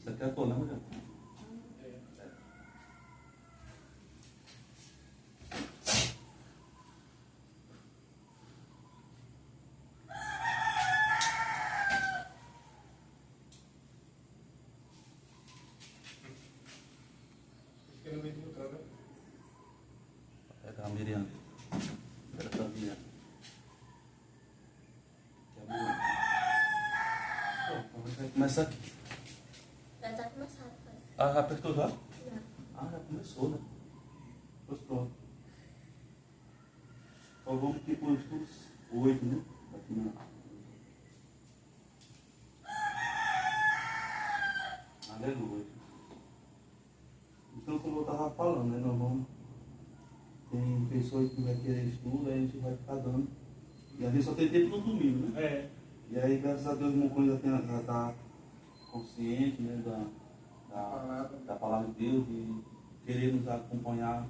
Isso aqui é a tua, né, mulher? Fica no meio do botão, né? Pega a Miriam. Pega a Miriam. Vai começar aqui. Já tá começando. Ah, já apertou já? Não. Ah, já começou, né? Pois pronto. Então vamos aqui para os estudos 8, né? Aqui na... Aleluia. Então, como eu estava falando, né? Nós vamos... Tem pessoas que vai querer estudo, aí a gente vai ficar dando. E a gente só tem tempo no domingo, né? É. E aí, graças a Deus, o irmão Cunha já está consciente, né? Da palavra de Deus, de querer nos acompanhar,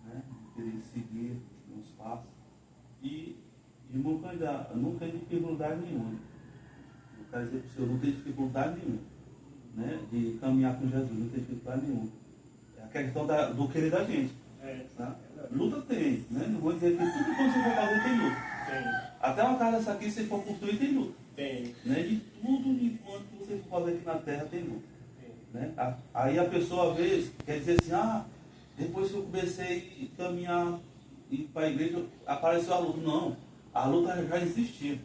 né? De querer seguir nos passos. E o irmão Cunha não tem dificuldade nenhuma. Eu quero dizer para o senhor, não tem dificuldade nenhuma, né? De caminhar com Jesus, não tem dificuldade nenhuma. É a questão do querer da gente. Tá? Luta tem, né? Não vou dizer que tudo que você for fazer tem luta. Tem. Até uma casa dessa aqui, se for construir, tem luta. Tem. Né? De tudo de quanto você for fazer aqui na terra, tem luta. Tem. Né? Aí a pessoa, às vezes, quer dizer assim, depois que eu comecei a caminhar e ir para a igreja, apareceu a luta. Não, a luta já existia.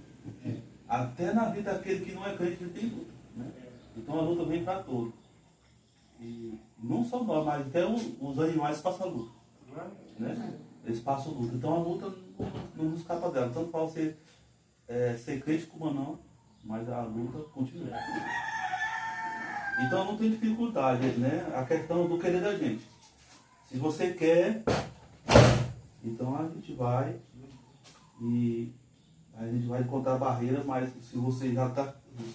Até na vida daquele que não é crente, ele tem luta. Né? Então a luta vem para todos. E não só nós, mas até os animais passam a luta. Né? Eles passam luta. Então a luta não nos escapa dela. Tanto para você ser crente como não, mas a luta continua. Então não tem dificuldade, né? A questão do querer da gente. Se você quer, então a gente vai e a gente vai encontrar barreiras, mas se você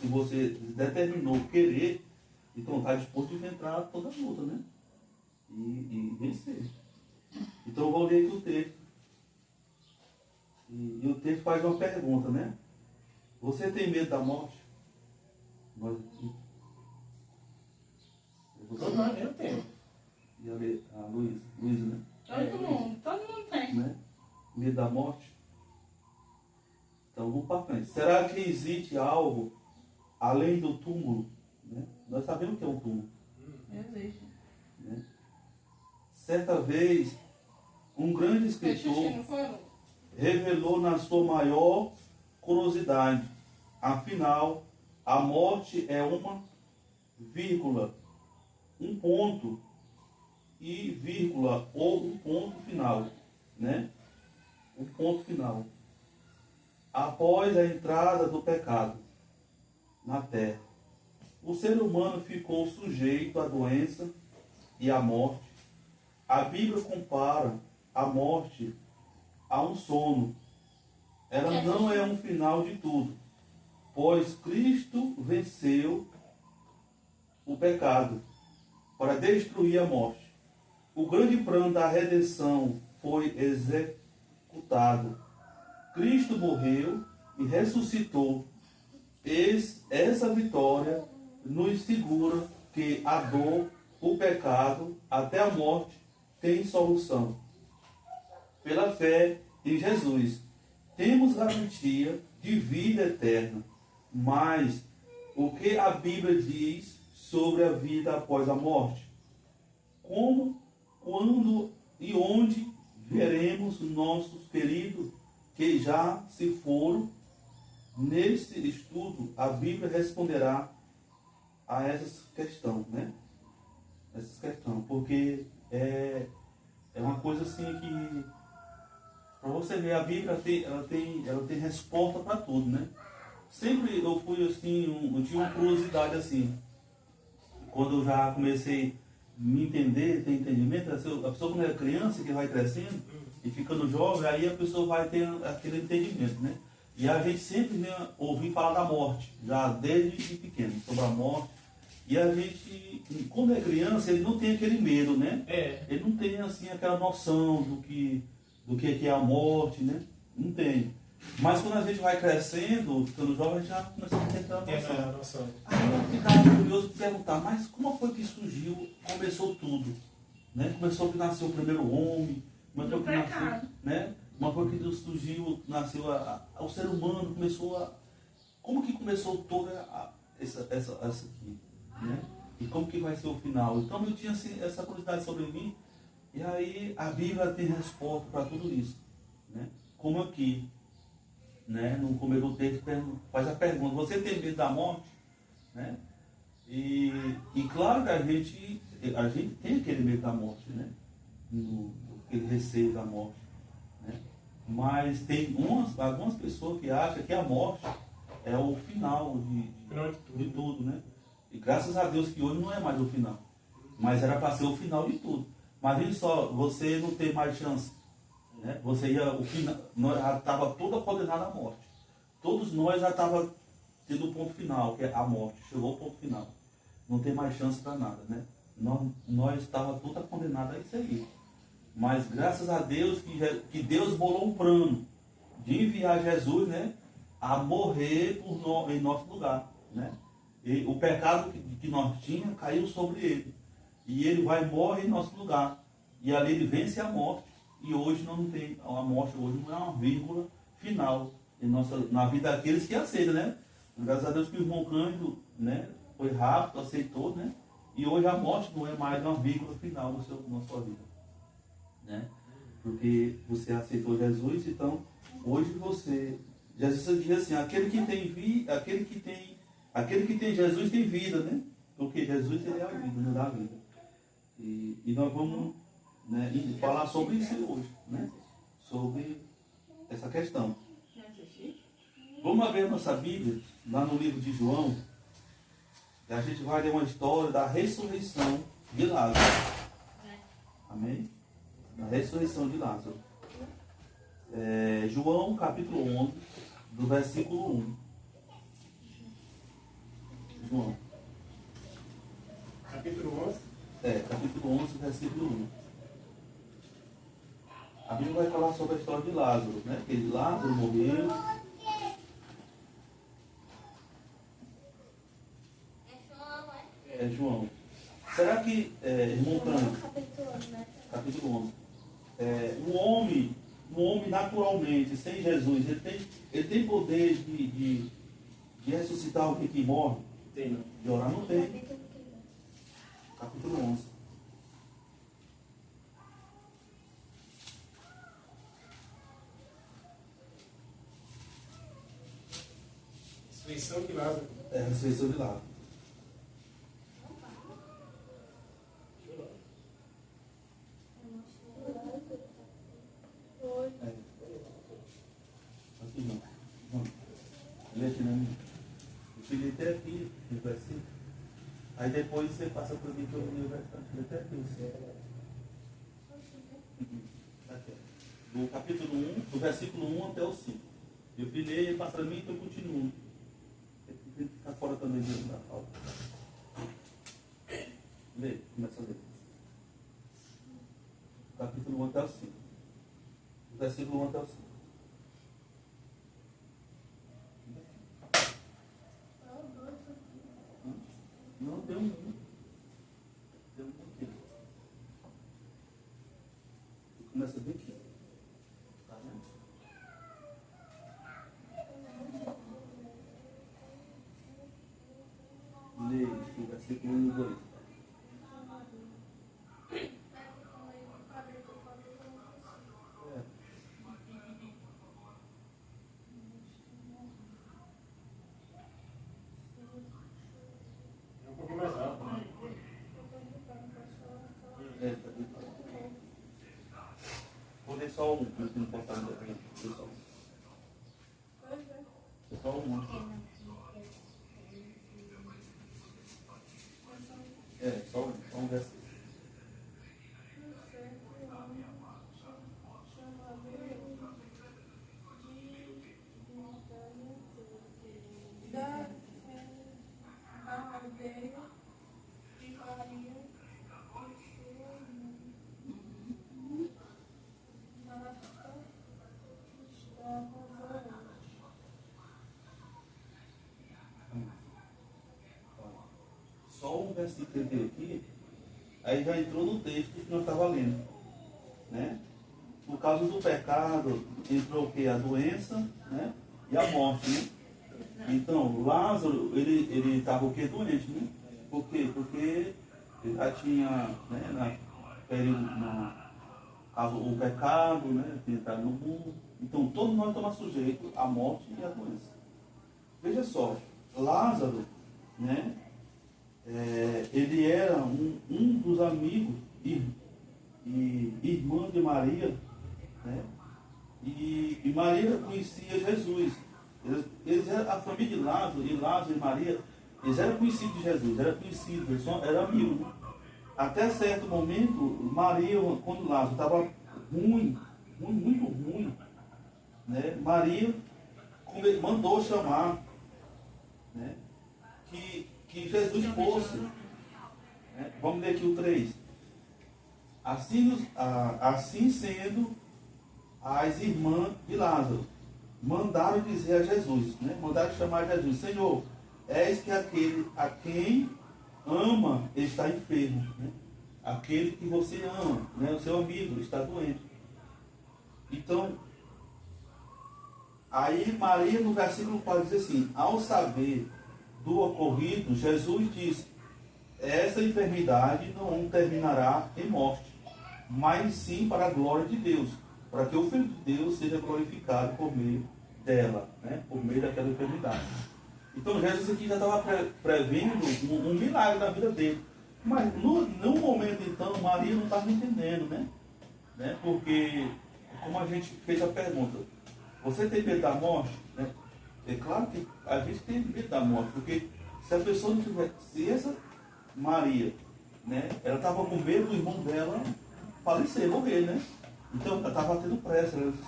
se você determinou querer, então está disposto a enfrentar toda a luta, né? E vencer. Então eu vou ler aqui o texto. E o texto faz uma pergunta, né? Você tem medo da morte? Nós aqui. Eu tenho. E a Luísa, né? Todo mundo tem. Né? Medo da morte? Então vamos para frente. Será que existe algo além do túmulo? Né? Nós sabemos o que é um túmulo. Existe. Né? Certa vez, um grande escritor revelou na sua maior curiosidade. Afinal, a morte é uma vírgula, um ponto e vírgula ou um ponto final, né? Um ponto final. Após a entrada do pecado na terra, o ser humano ficou sujeito à doença e à morte. A Bíblia compara a morte a um sono. Ela não é um final de tudo, pois Cristo venceu o pecado para destruir a morte. O grande plano da redenção foi executado. Cristo morreu e ressuscitou. Essa vitória nos segura que a dor, o pecado, até a morte tem solução. Pela fé em Jesus, temos garantia de vida eterna. Mas o que a Bíblia diz sobre a vida após a morte? Como, quando e onde veremos nossos queridos que já se foram? Nesse estudo, a Bíblia responderá a essa questão, né? Essa questão, porque é uma coisa assim que, para você ver, a Bíblia ela tem resposta para tudo, né? Sempre eu fui assim, eu tinha uma curiosidade assim, quando eu já comecei a me entender, ter entendimento, a pessoa quando é criança, que vai crescendo e ficando jovem, aí a pessoa vai ter aquele entendimento, né? E a gente sempre ouviu falar da morte, já desde pequeno, sobre a morte. E a gente, quando é criança, ele não tem aquele medo, né? Ele não tem assim aquela noção do que é a morte, né? Não tem. Mas quando a gente vai crescendo, ficando jovem, a gente já começa a ter aquela Tem noção. essa noção. Aí eu ficava curioso de perguntar, mas como foi que surgiu, começou tudo? Né? Começou que nasceu o primeiro homem, como foi Do que nasceu, pecado. né? Como foi que surgiu, nasceu o ser humano, começou a. Como que começou toda essa aqui? Né? E como que vai ser o final? Então eu tinha assim, essa curiosidade sobre mim, e aí a Bíblia tem resposta para tudo isso. Né? Como aqui, né? No começo do texto faz a pergunta, você tem medo da morte? Né? E claro que a gente tem aquele medo da morte, né? Aquele receio da morte. Né? Mas tem algumas pessoas que acham que a morte é o final de tudo, né? E graças a Deus que hoje não é mais o final. Mas era para ser o final de tudo. Mas veja só, você não tem mais chance. Né? Você ia, o final, nós já estava toda condenada à morte. Todos nós já estava tendo o ponto final, que é a morte. Chegou o ponto final. Não tem mais chance para nada, né? Nós estava toda condenada a isso aí. Mas graças a Deus que Deus bolou um plano de enviar Jesus, né, a morrer em nosso lugar, né? E o pecado que nós tínhamos caiu sobre ele. E ele vai e morre em nosso lugar. E ali ele vence a morte. E hoje não tem, a morte hoje não é uma vírgula final na vida daqueles que aceitam, né? Graças a Deus que o irmão Cândido, né, foi rápido, aceitou, né? E hoje a morte não é mais uma vírgula final na sua vida. Né? Porque você aceitou Jesus, então hoje Jesus diz assim, aquele que tem Jesus tem vida, né? Porque Jesus ele é a vida, não dá a vida. E nós vamos, né, falar sobre isso hoje, né? Sobre essa questão. Vamos abrir a nossa Bíblia, lá no livro de João, e a gente vai ler uma história da ressurreição de Lázaro. Amém? A ressurreição de Lázaro. João capítulo 11, do versículo 1. João. Capítulo 11. Capítulo 11, versículo 1. A Bíblia vai falar sobre a história de Lázaro, né? Que Lázaro morreu. João. Será que, irmão Cândido, capítulo 11, o homem naturalmente, sem Jesus, ele tem poder de ressuscitar alguém que morre? Tem, não. De orar? Não tem. Capítulo 11. Ressurreição de Lázaro. A ressurreição de Lázaro. Aqui não. Lê aqui não. Eu cheguei até aqui, no versículo. Aí depois você passa por mim que eu li o versículo. Até aqui. Aqui. Do capítulo 1, do versículo 1 até o 5. Eu fui ler e passa para mim, então eu continuo. Tem que ficar fora também da aula. Lê, começa a ler. Capítulo 1 até o 5. Do versículo 1 até o 5. Não, deu um. Deu um pouquinho. Começa bem aqui. Tá vendo? Lê o versículo 1 e 2. É um pouquinho mais alto. Né? Tá bem. Vou ler só um, porque não pode estar no desenho. Vou ler só um. É só um. Só um versículo. versículo que ele deu aqui, aí já entrou no texto que nós estávamos lendo. Né? Por causa do pecado, entrou o quê? A doença, né? E a morte, né? Então, Lázaro, ele estava o quê? Doente, né? Por quê? Porque ele já tinha, né, o pecado, né? Tinha entrado no mundo. Então, todos nós estamos sujeitos à morte e à doença. Veja só, Lázaro, né? Ele era um dos amigos e irmã de Maria, né? E Maria conhecia Jesus. Eles eram, a família de Lázaro, e Maria, eles eram conhecidos de Jesus, eram amigos. Né? Até certo momento, Maria, quando Lázaro estava muito ruim, né? Maria mandou chamar, né? que Jesus fosse. Né? Vamos ler aqui o 3. Assim sendo, as irmãs de Lázaro mandaram dizer a Jesus, né? Mandaram chamar a Jesus: Senhor, eis que aquele a quem ama está enfermo, né? Aquele que você ama, né? O seu amigo está doente. Então, aí Maria no versículo 4 diz assim: ao saber do ocorrido, Jesus disse: essa enfermidade não terminará em morte, mas sim para a glória de Deus, para que o Filho de Deus seja glorificado por meio dela, né? Por meio daquela enfermidade. Então Jesus aqui já estava prevendo um milagre na vida dele. Mas no momento então, Maria não estava entendendo, né? Porque, como a gente fez a pergunta, você tem medo da morte? Né? É claro que a gente tem medo da morte, porque se a pessoa não tiver, se essa Maria, né, ela estava com medo do irmão dela falecer, morrer, né? Então ela estava tendo pressa. Ela disse: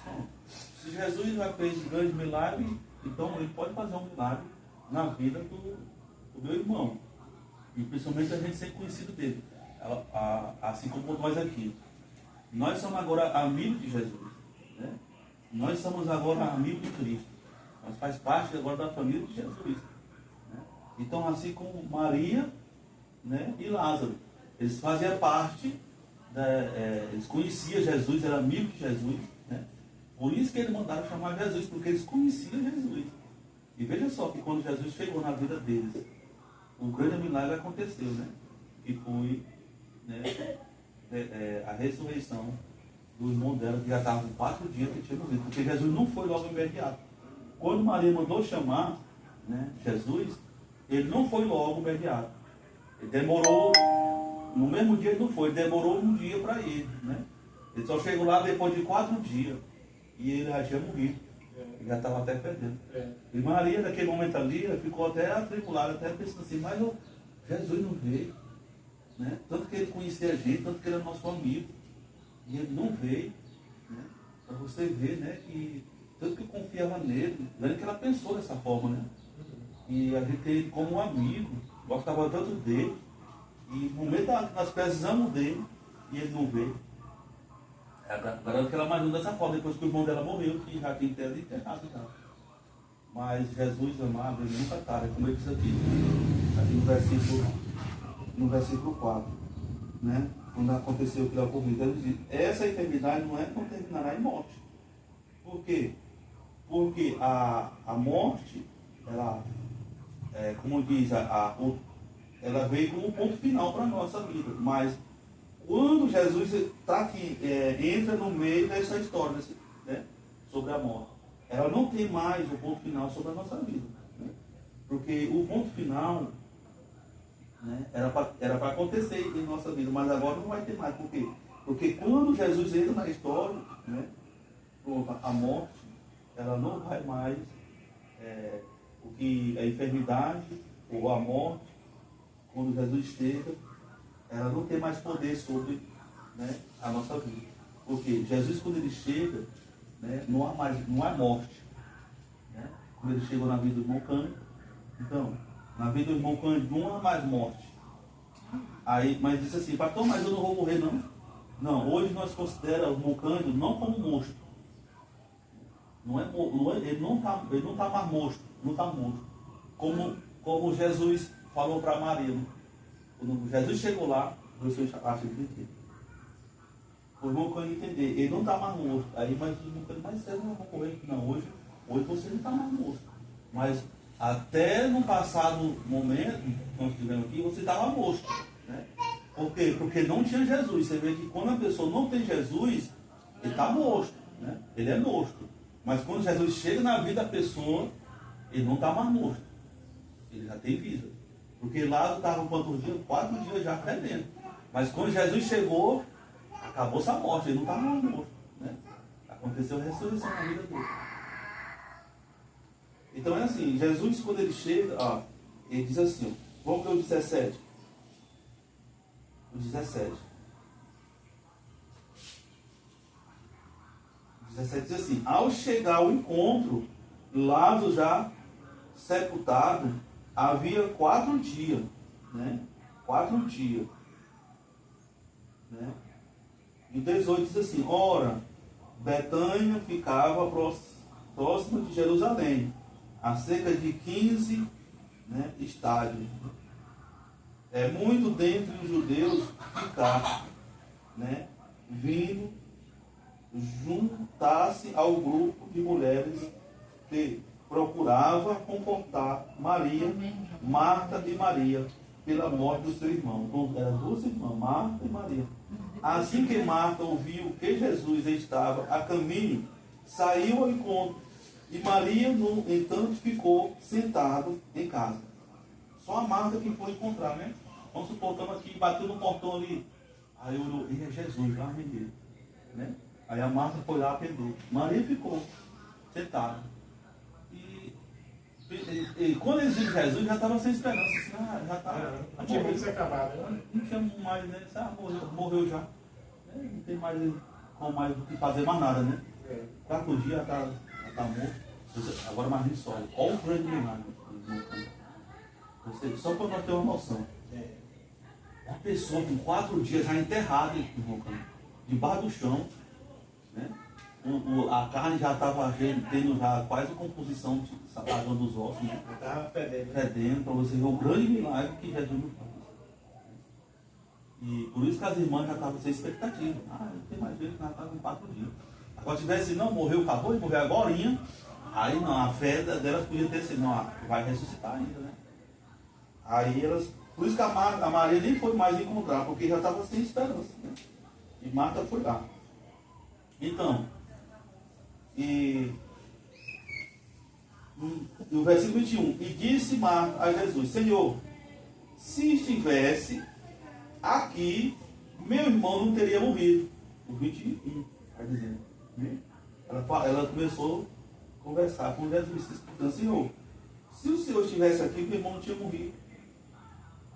se Jesus já fez um grande milagre, então ele pode fazer um milagre na vida do meu irmão. E principalmente a gente ser conhecido dele. Assim como nós aqui. Nós somos agora amigos de Jesus. Né? Nós somos agora amigos de Cristo. Nós faz parte agora da família de Jesus. Né? Então, assim como Maria, né, e Lázaro, eles faziam parte, eles conheciam Jesus, eram amigos de Jesus. Né? Por isso que eles mandaram chamar Jesus, porque eles conheciam Jesus. E veja só que quando Jesus chegou na vida deles, um grande milagre aconteceu, né? Que foi, né, a ressurreição do irmão dela, que já estava com 4 dias que tinha morrido. Porque Jesus não foi logo imediato. Quando Maria mandou chamar, né, Jesus, ele não foi logo imediato. Ele demorou, no mesmo dia ele não foi, ele demorou um dia para ir. Né? Ele só chegou lá depois de 4 dias. E ele já tinha morrido. Ele já estava até perdendo. E Maria, naquele momento ali, ficou até atribulada, até pensando assim: mas Jesus não veio. Né? Tanto que ele conhecia a gente, tanto que ele era nosso amigo. E ele não veio. Né? Para você ver, né, que tanto que confiava nele, lembra que ela pensou dessa forma, né? E a gente tem ele como um amigo, gostava tanto dele. E no momento nós precisamos dele, e ele não veio. Agora que ela imaginou dessa forma, depois que o irmão dela morreu, que já tinha enterrado já. Mas Jesus amado, ele nunca tarda, como ele diz aqui no versículo 4. Né? Quando aconteceu o que ocorreu, ele diz: essa enfermidade não terminará em morte. Por quê? Porque a morte, ela, como diz, ela veio como um ponto final para a nossa vida. Mas quando Jesus entra no meio dessa história, né, sobre a morte, ela não tem mais o ponto final sobre a nossa vida. Né? Porque o ponto final, né, era para acontecer em nossa vida, mas agora não vai ter mais. Por quê? Porque quando Jesus entra na história, né, a morte, ela não vai mais, o que a enfermidade ou a morte, quando Jesus chega, ela não tem mais poder sobre, né, a nossa vida. Porque Jesus, quando ele chega, né, não há morte. Né? Quando ele chegou na vida do irmão Cândido, então, na vida do irmão Cândido não há mais morte. Aí, mas disse assim: pastor, mas eu não vou morrer não. Não, hoje nós consideramos o irmão Cândido não como monstro. Ele não está mais monstro, não está morto. Como Jesus falou para Maria. Né? Quando Jesus chegou lá, o professor acha que mentira. O irmão Cândido entender, ele não está mais morto. Aí, mas o irmão Cândido, mas você não vai morrer. Não, hoje você não está mais morto. Mas até no passado momento, que nós tivemos aqui, você estava morto. Né? Por quê? Porque não tinha Jesus. Você vê que quando a pessoa não tem Jesus, ele está morto. Né? Ele é morto. Mas quando Jesus chega na vida da pessoa, ele não está mais morto. Ele já tem vida. Porque lá estava quantos dias? 4 dias já fedendo. Mas quando Jesus chegou, acabou essa morte, ele não estava mais morto. Né? Aconteceu a ressurreição na vida dele. Então é assim, Jesus quando ele chega, ó, ele diz assim, ó, vamos ver o 17. O 17. O 17 diz assim, ao chegar ao encontro, Lázaro já sepultado, havia 4 dias. Né? 4 dias. Né? E 18 diz assim, ora, Betânia ficava próxima de Jerusalém, a cerca de 15, né, estádios. É muito dentre os judeus ficar, né, vindo juntar-se ao grupo de mulheres que procurava confortar Maria, Marta e Maria, pela morte do seu irmão. Então, eram 2 irmãs, Marta e Maria. Assim que Marta ouviu que Jesus estava a caminho, saiu ao encontro. E Maria, no entanto, ficou sentado em casa. Só a Marta que foi encontrar, né? Vamos supor, estamos aqui, bateu no portão ali. Aí olhou, e é Jesus, lá menino. Né? Aí a Marta foi lá atender. Maria ficou sentada. E quando eles viram Jesus, já estava sem esperança. Assim, já estava. Não tinha como ser acabado, né? Não tinha mais, né? Morreu já. Não tem mais o que fazer mais nada, né? 4 dias já está morto. Agora mais nem solo. Olha o grande milagre. Só para nós ter uma noção. Uma pessoa com 4 dias já enterrada, debaixo do chão, né? A carne já estava tendo já quase a composição, apagando os ossos, né? Estava fedendo. Fedendo, para você ver o grande milagre que Jesus nos faz. E por isso que as irmãs já estavam sem expectativa. Não tem mais jeito, já estava com 4 dias. Agora, se tivesse, não, morreu, acabou de morrer agorinha, aí não, a fé delas podia ter sido, não, vai ressuscitar ainda, né? Aí elas, por isso que a Maria nem foi mais encontrar, porque já estava sem esperança, né? E Marta foi lá. Então, e o versículo 21, e disse Marta a Jesus, Senhor, se estivesse aqui, meu irmão não teria morrido. O 21, está dizendo. Ela começou a conversar com Jesus, explicando, Senhor, se o Senhor estivesse aqui, meu irmão não tinha morrido.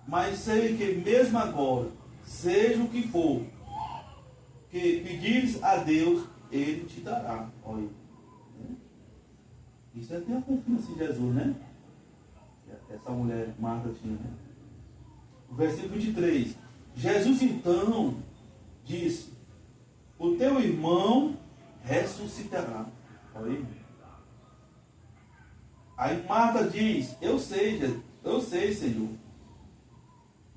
Mas sei que mesmo agora, seja o que for, que pedires a Deus, Ele te dará. Olha. Isso é ter a confiança em Jesus, né? Essa mulher, Marta, tinha, né? O versículo 23. Jesus então disse, o teu irmão ressuscitará. Olha aí. Aí Marta diz, eu sei, Senhor,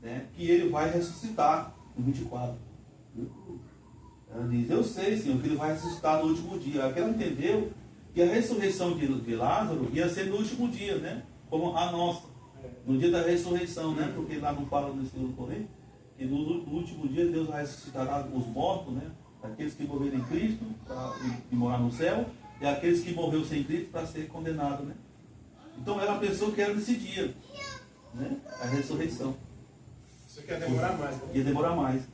né, que ele vai ressuscitar no 24. Ela diz, eu sei, Senhor, que ele vai ressuscitar no último dia. Aqui ela entendeu que a ressurreição de Lázaro ia ser no último dia, né? Como a nossa. No dia da ressurreição, né? Porque lá não fala nesse correio que no último dia Deus vai ressuscitar os mortos, né? Aqueles que morreram em Cristo e morar no céu, e aqueles que morreram sem Cristo para ser condenado, né? Então ela pensou que era nesse dia, né? A ressurreição. Isso aqui ia demorar mais, né? Ia demorar mais.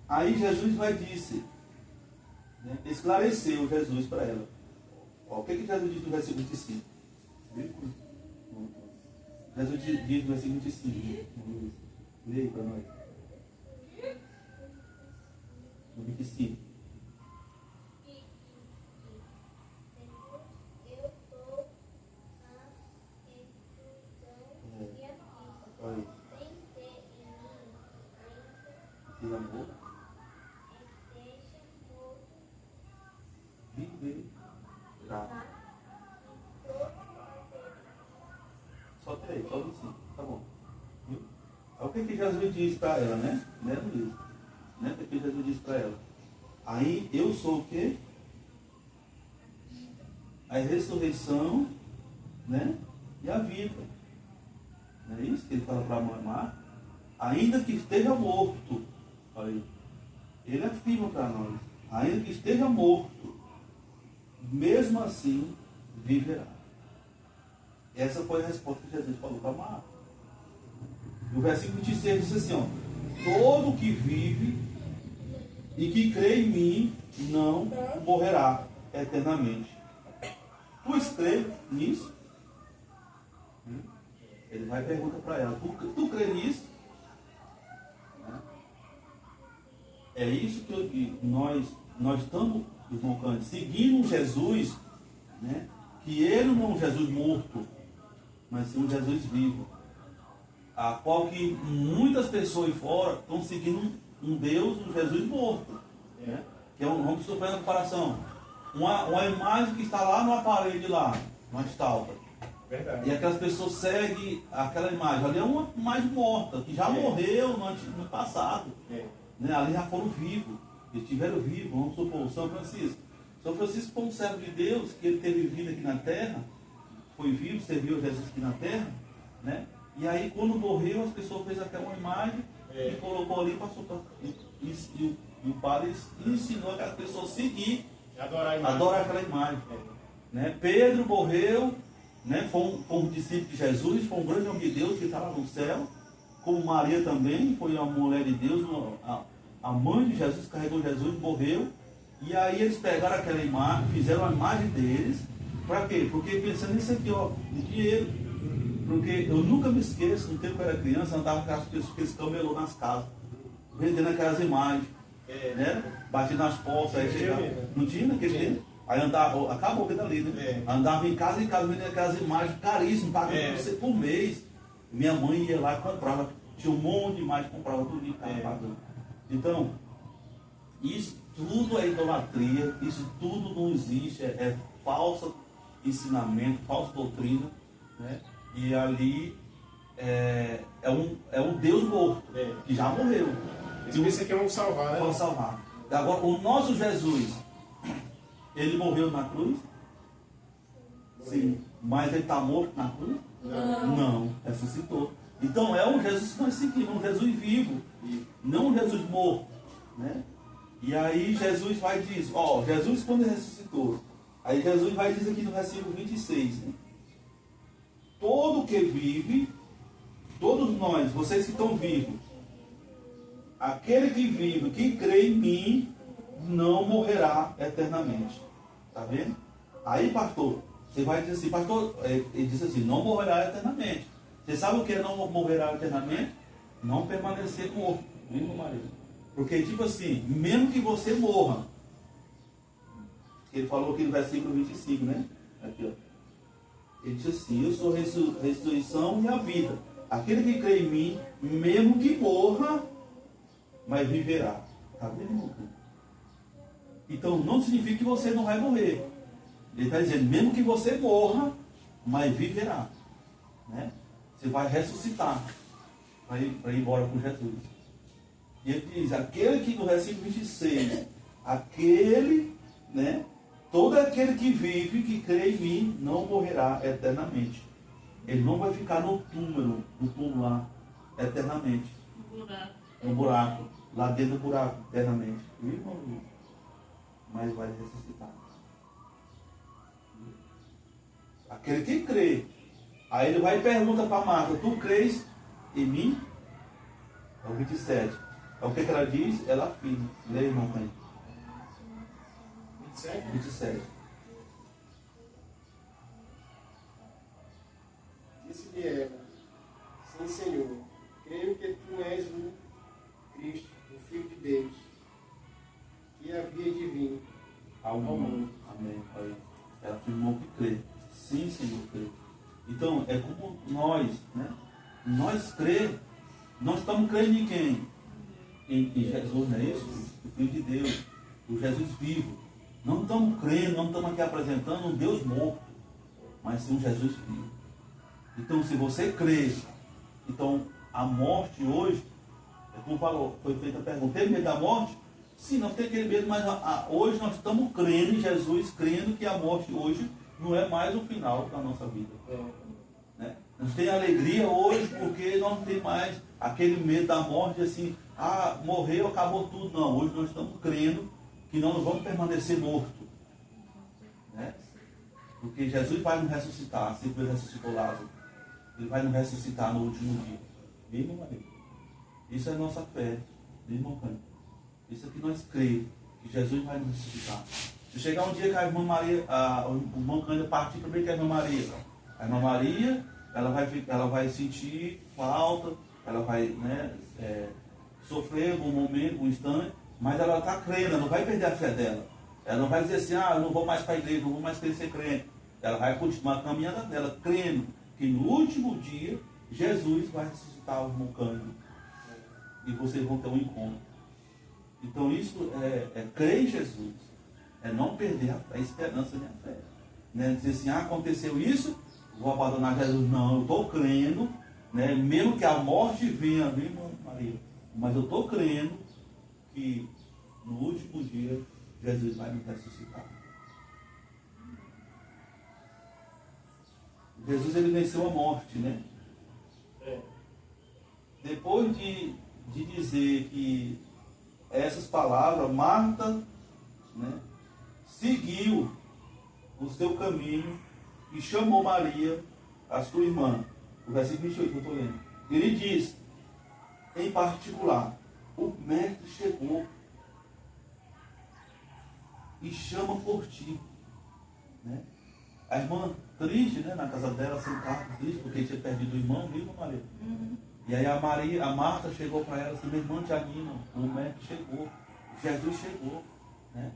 Aí Jesus vai dizer, né? Esclareceu Jesus para ela. Ó, o que Jesus diz no versículo 25? Jesus diz no versículo 25. Lê aí para nós. No 25. Olha. Tem amor. Viver. Tá. Só 3, só 25. Tá bom. Viu? Olha o que Jesus disse para ela, né? Né, Luiz? Né? O que Jesus disse para ela? Aí eu sou o quê? A ressurreição, né? E a vida. Não é isso que ele fala para Marta? Ainda que esteja morto, olha aí, ele afirma para nós, ainda que esteja morto, mesmo assim viverá. Essa foi a resposta que Jesus falou para Marta. E o versículo 26 diz assim, ó, todo que vive e que crê em mim não morrerá eternamente. Tu crê nisso? Ele vai e pergunta para ela, tu crê nisso? É isso que nós estamos, irmão Cândido, seguindo Jesus, né? Que ele não é um Jesus morto, mas sim um Jesus vivo. A qual que muitas pessoas aí fora estão seguindo um Deus, um Jesus morto. Né? Que é vamos sofrer uma comparação. Uma imagem que está lá na parede, lá, uma estátua. Verdade. E aquelas pessoas seguem aquela imagem. Ali é uma imagem morta, que já morreu no passado. Né? Ali já foram vivos. Eles estiveram vivos. Vamos supor, São Francisco. São Francisco foi um servo de Deus, que ele teve vida aqui na terra, foi vivo, serviu a Jesus aqui na terra, né? E aí quando morreu, as pessoas fez aquela imagem e colocou ali, passou para. E o padre ensinou aquelas pessoas a seguir, adorar aquela imagem. Né? Pedro morreu, né? Foi um discípulo de Jesus, foi um grande homem de Deus que está lá no céu, como Maria também, foi uma mulher de Deus, a mãe de Jesus, carregou Jesus, morreu. E aí eles pegaram aquela imagem, fizeram a imagem deles, para quê? Porque pensando nisso aqui, ó, no dinheiro. Porque eu nunca me esqueço, no tempo que eu era criança, andava com aqueles camelô nas casas, vendendo aquelas imagens, né? Batia nas portas, aí chegava. Não tinha naquele tempo? Aí andava, acabou aquilo ali, né? Andava em casa vendendo aquelas imagens caríssimas, pagando você por mês. Minha mãe ia lá e comprava, tinha um monte de imagem, comprava tudo e ficava pagando. Então, isso tudo é idolatria, isso tudo não existe, é falso ensinamento, falsa doutrina, né? E ali é um Deus morto, que já morreu. Esse aqui é um salvar, né? Vamos salvar. Agora, o nosso Jesus, ele morreu na cruz? Sim. Mas ele está morto na cruz? Não, ressuscitou. Então é um Jesus que nós seguimos, um Jesus vivo, não um Jesus morto, né? E aí Jesus vai dizer, ó, Jesus quando ele ressuscitou, aí Jesus vai dizer aqui no versículo 26, né? Todo que vive, todos nós, vocês que estão vivos, aquele que vive, que crê em mim, não morrerá eternamente. Está vendo? Aí, pastor, você vai dizer assim, pastor, ele diz assim, não morrerá eternamente. Você sabe o que é não morrerá eternamente? Não permanecer morto, viu, Maria? Porque, tipo assim, mesmo que você morra, ele falou aqui no versículo 25, né? Aqui, ó. Ele diz assim, eu sou a ressurreição e a vida. Aquele que crê em mim, mesmo que morra, mas viverá. Está vendo, irmão? Então, não significa que você não vai morrer. Ele está dizendo, mesmo que você morra, mas viverá. Né? Você vai ressuscitar para ir embora com Jesus. E ele diz, aquele que no versículo 26, aquele, né? Todo aquele que vive, que crê em mim, não morrerá eternamente. Ele não vai ficar no túmulo lá, eternamente. No buraco, lá dentro do buraco, eternamente. Mas vai ressuscitar. Aquele que crê. Aí ele vai e pergunta para Marta, tu crês em mim? É o 27. É o que ela diz? Ela afirma. Leia, irmão, mãe. 27. Disse-lhe ela, sim, Senhor, creio que tu és o Cristo, o Filho de Deus, que havia de vir ao mundo. Amém. Aí, ela afirmou que crê. Sim, Senhor, crê. Então, é como nós, né? Nós crê, nós estamos crendo em quem? Em Jesus, não é isso? O Filho de Deus, o Jesus vivo. Não estamos crendo, não estamos aqui apresentando um Deus morto, mas sim um Jesus vivo. Então, se você crê, então a morte hoje, como falou, foi feita a pergunta, tem medo da morte? Sim, nós temos aquele medo, mas hoje nós estamos crendo em Jesus, crendo que a morte hoje não é mais o final da nossa vida. Né? Nós temos alegria hoje porque nós não temos mais aquele medo da morte, assim, morreu, acabou tudo. Não, hoje nós estamos crendo que nós não vamos permanecer mortos. Né? Porque Jesus vai nos ressuscitar, assim como ele ressuscitou Lázaro. Ele vai nos ressuscitar no último dia. Viu, Maria? Isso é nossa fé, viu, irmão Cândido? Isso é que nós cremos, que Jesus vai nos ressuscitar. Se chegar um dia que a irmã Maria, o irmão Cândido partir também com a irmã Maria. A irmã Maria, ela vai sentir falta, ela vai, né, sofrer um momento, um instante, mas ela está crendo, ela não vai perder a fé dela. Ela não vai dizer assim, eu não vou mais para a igreja, não vou mais querer ser crente. Ela vai continuar a caminhada dela, crendo que no último dia, Jesus vai ressuscitar o irmão Cândido. E vocês vão ter um encontro. Então isso é crer em Jesus. É não perder a esperança e a fé. Né? Dizer assim, aconteceu isso, vou abandonar Jesus. Não, eu estou crendo, né? Mesmo que a morte venha, viu, Maria? Mas eu estou crendo que no último dia Jesus vai me ressuscitar. Jesus, ele venceu a morte, né? Depois de dizer que essas palavras, Marta, né, seguiu o seu caminho e chamou Maria, a sua irmã. O versículo 28 que eu estou lendo. Ele diz, em particular, o mestre chegou e chama por ti. Né? A irmã triste, né, na casa dela, sentada, triste, porque tinha perdido o irmão, viu, Maria? Uhum. E aí a Marta chegou para ela assim, minha irmã te anima, o mestre chegou, Jesus chegou. Né?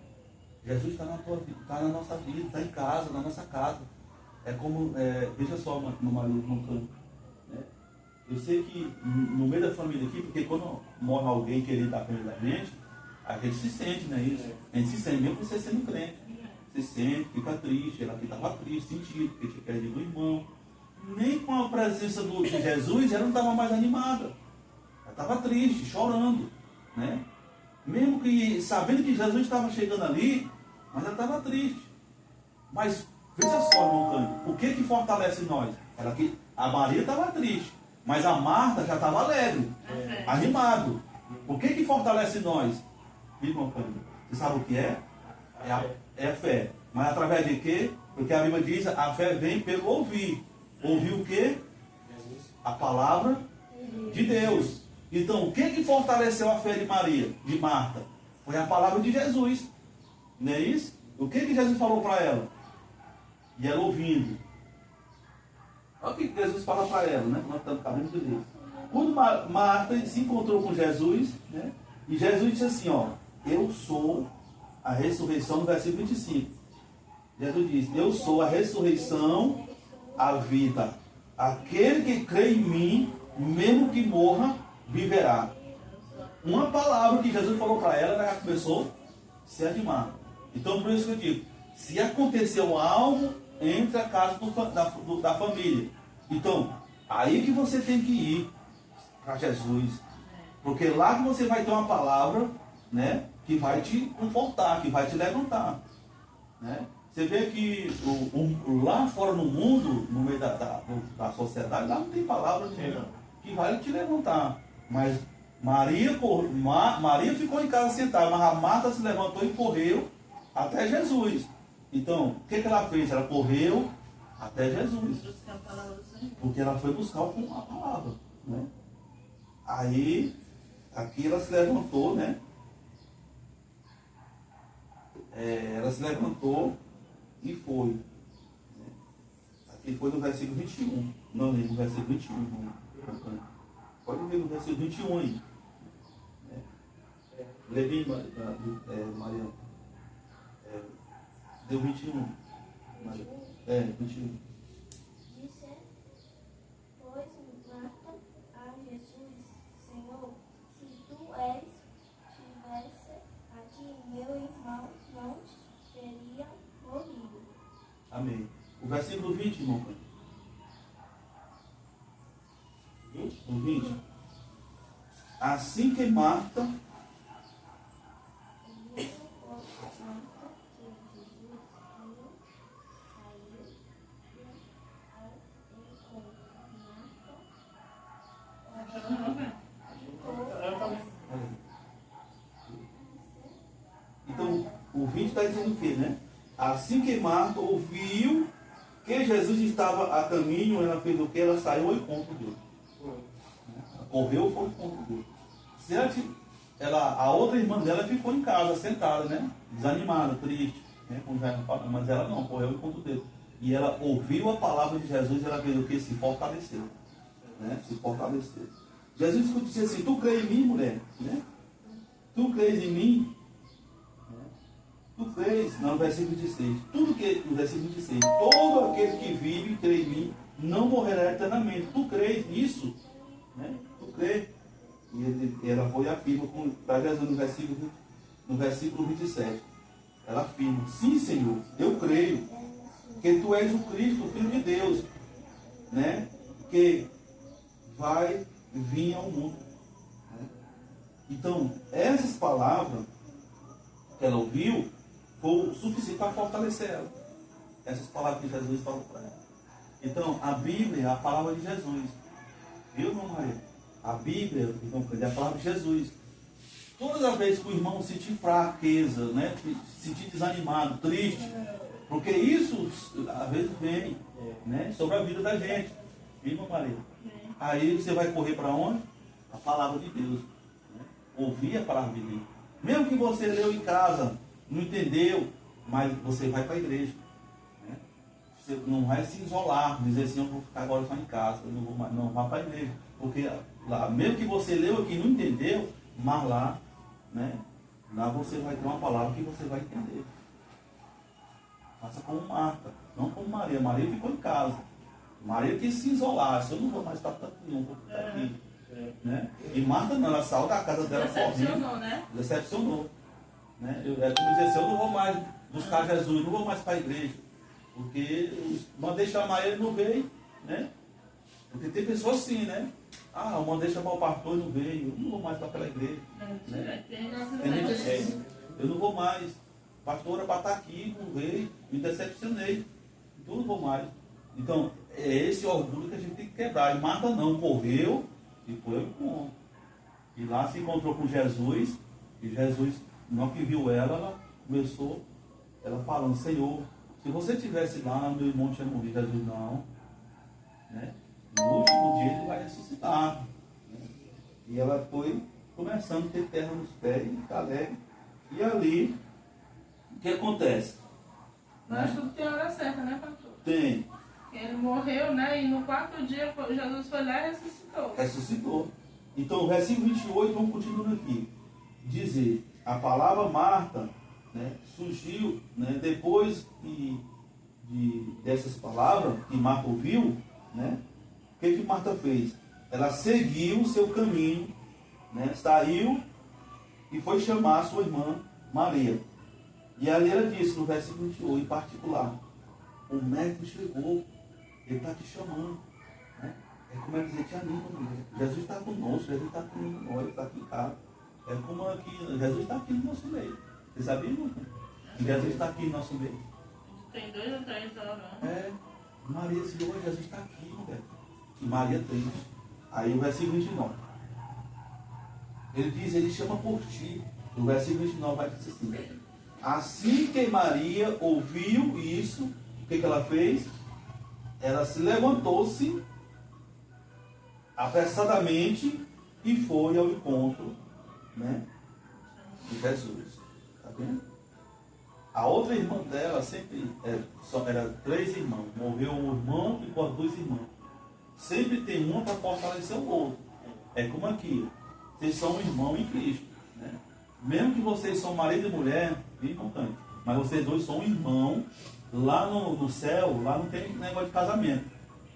Jesus está na tua vida, está na nossa vida, está em casa, na nossa casa. É como, veja só, meu marido no campo. Né? Eu sei que no meio da família aqui, porque quando morre alguém querido da família da gente, a gente se sente, né? Isso. A gente se sente, mesmo você sendo crente. Se sente, fica triste. Ela aqui estava triste, sentido, porque tinha perdido o irmão. Nem com a presença de Jesus, ela não estava mais animada. Ela estava triste, chorando. Né? Mesmo que sabendo que Jesus estava chegando ali, mas ela estava triste. Mas veja só, irmão Cândido, o que fortalece nós? A Maria estava triste, mas a Marta já estava alegre, animado. O que fortalece nós? Irmão Cândido, você sabe o que é? É a fé. Mas através de quê? Porque a Bíblia diz, a fé vem pelo ouvir. Ouvir o quê? A palavra de Deus. Então, o que fortaleceu a fé de Maria, de Marta? Foi a palavra de Jesus. Não é isso? O que Jesus falou para ela? E ela ouvindo. Olha o que Jesus fala para ela, né? Nós estamos falando de Deus. Quando Marta se encontrou com Jesus, né? E Jesus disse assim, eu sou a ressurreição, no versículo 25. Jesus diz, eu sou a ressurreição, a vida. Aquele que crê em mim, mesmo que morra, viverá. Uma palavra que Jesus falou para ela, ela já começou a se animar. Então, por isso que eu digo, se aconteceu algo entre a casa da família, então, aí que você tem que ir para Jesus. Porque lá que você vai ter uma palavra, né, que vai te confortar, que vai te levantar. Né? Você vê que lá fora no mundo, no meio da sociedade, lá não tem palavra nenhuma que vai te levantar. Mas Maria ficou em casa sentada, mas a Marta se levantou e correu até Jesus. Então, o que ela fez? Ela correu até Jesus. Porque ela foi buscar a palavra. Né? Aí, aqui ela se levantou, né? Ela se levantou e foi. Aqui foi no versículo 21. Não, no versículo 21. Pode ver no versículo 21 aí. Levi, Mariana. Deu 21. 21. Disse, pois, Marta a Jesus, Senhor, se tu estivesse aqui, meu irmão não teria morrido. Amém. O versículo 20, irmão. 20? O 20. Assim que Marta viu o Marta que Jesus viu, saiu ao encontro. Então, o 20 está dizendo o quê, né? Assim que Marta ouviu que Jesus estava a caminho, ela fez o quê? Ela saiu ao encontro dele. Ela correu, foi ao encontro dele. Se a outra irmã dela ficou em casa, sentada, né? Desanimada, triste, né? Mas ela não, correu ao encontro dele. E ela ouviu a palavra de Jesus e ela fez o quê? Se fortaleceu. Né? Se fortaleceu. Jesus disse assim: tu crês em mim, mulher? Né? Tu crês em mim? Tu crês, no versículo 26, no versículo 26, todo aquele que vive e crê em mim não morrerá eternamente. Tu crês nisso? Né? Tu crês? E ela foi e afirma para Jesus no versículo 27. Ela afirma: sim, Senhor, eu creio que tu és o Cristo, o Filho de Deus, né? Que vai vir ao mundo. Né? Então, essas palavras que ela ouviu foi o suficiente para fortalecer ela. Essas palavras que Jesus falou para ela. Então, a Bíblia é a palavra de Jesus. Viu, irmão Maria? A Bíblia é a palavra de Jesus. Todas as vezes que o irmão sentir fraqueza, né? Sentir desanimado, triste, porque isso às vezes vem, né? Sobre a vida da gente. Viu, irmão Maria? Aí você vai correr para onde? A palavra de Deus. Né? Ouvir a palavra de Deus. Mesmo que você leu em casa, não entendeu, mas você vai para a igreja. Né? Você não vai se isolar, dizer assim: eu vou ficar agora só em casa, eu não vou mais, não, vá para a igreja. Porque lá, mesmo que você leu aqui e não entendeu, mas lá, né, lá você vai ter uma palavra que você vai entender. Faça como Marta, não como Maria. Maria ficou em casa. Maria quis se isolar: se eu não vou mais estar aqui, não vou ficar aqui. Né? E Marta não, ela saiu da casa dela Decepcionou, né? Decepcionou. Né? É como dizer assim: eu não vou mais buscar Jesus, não vou mais para a igreja. Porque mandei chamar ele e não veio. Né? Porque tem pessoas assim, né? Ah, eu mandei chamar o pastor e não veio, eu não vou mais para aquela igreja. Né? Tem gente assim: eu não vou mais. O pastor era para estar aqui, não veio, me decepcionei. Então eu não vou mais. Então, é esse orgulho que a gente tem que quebrar. E Marta não, correu e foi ao encontro. E lá se encontrou com Jesus. E Jesus, não que viu ela começou, ela falando: Senhor, se você estivesse lá, meu irmão tinha morrido. Jesus: não. Né? No último dia ele vai ressuscitar. Né? E ela foi começando a ter terra nos pés e ficar alegre. E ali, o que acontece? Mas tudo tem hora certa, né, pastor? Tem. Ele morreu, né? E no quarto dia Jesus foi lá e ressuscitou. Ressuscitou. Então, o versículo 28, vamos continuando aqui. Dizer: a palavra Marta, né, surgiu, né, depois dessas palavras que Marta ouviu. Né, o que Marta fez? Ela seguiu o seu caminho, né, saiu e foi chamar a sua irmã Maria. E ali ela disse, no versículo 28, em particular: o médico chegou, ele está te chamando. Né? É como ela dizer: te anima, mulher. Jesus está conosco, Jesus está aqui em nós, está aqui em casa. É como aqui, Jesus está aqui no nosso meio. Você sabia, irmão? Jesus está aqui no nosso meio. Tem 2 ou 3 orando. É, Maria disse: Jesus está aqui, mulher. E Maria triste. Aí o versículo 29. Ele diz: ele chama por ti. O versículo 29 vai dizer assim: assim que Maria ouviu isso, o que ela fez? Ela se levantou-se apressadamente e foi ao encontro, né, de Jesus. Está vendo? A outra irmã dela sempre era 3 irmãos. Morreu um irmão, ficou as 2 irmãs. Sempre tem uma para fortalecer o outro. É como aqui: vocês são um irmão em Cristo. Né? Mesmo que vocês são marido e mulher, bem importante, mas vocês 2 são um irmão. Lá no céu, lá não tem negócio de casamento.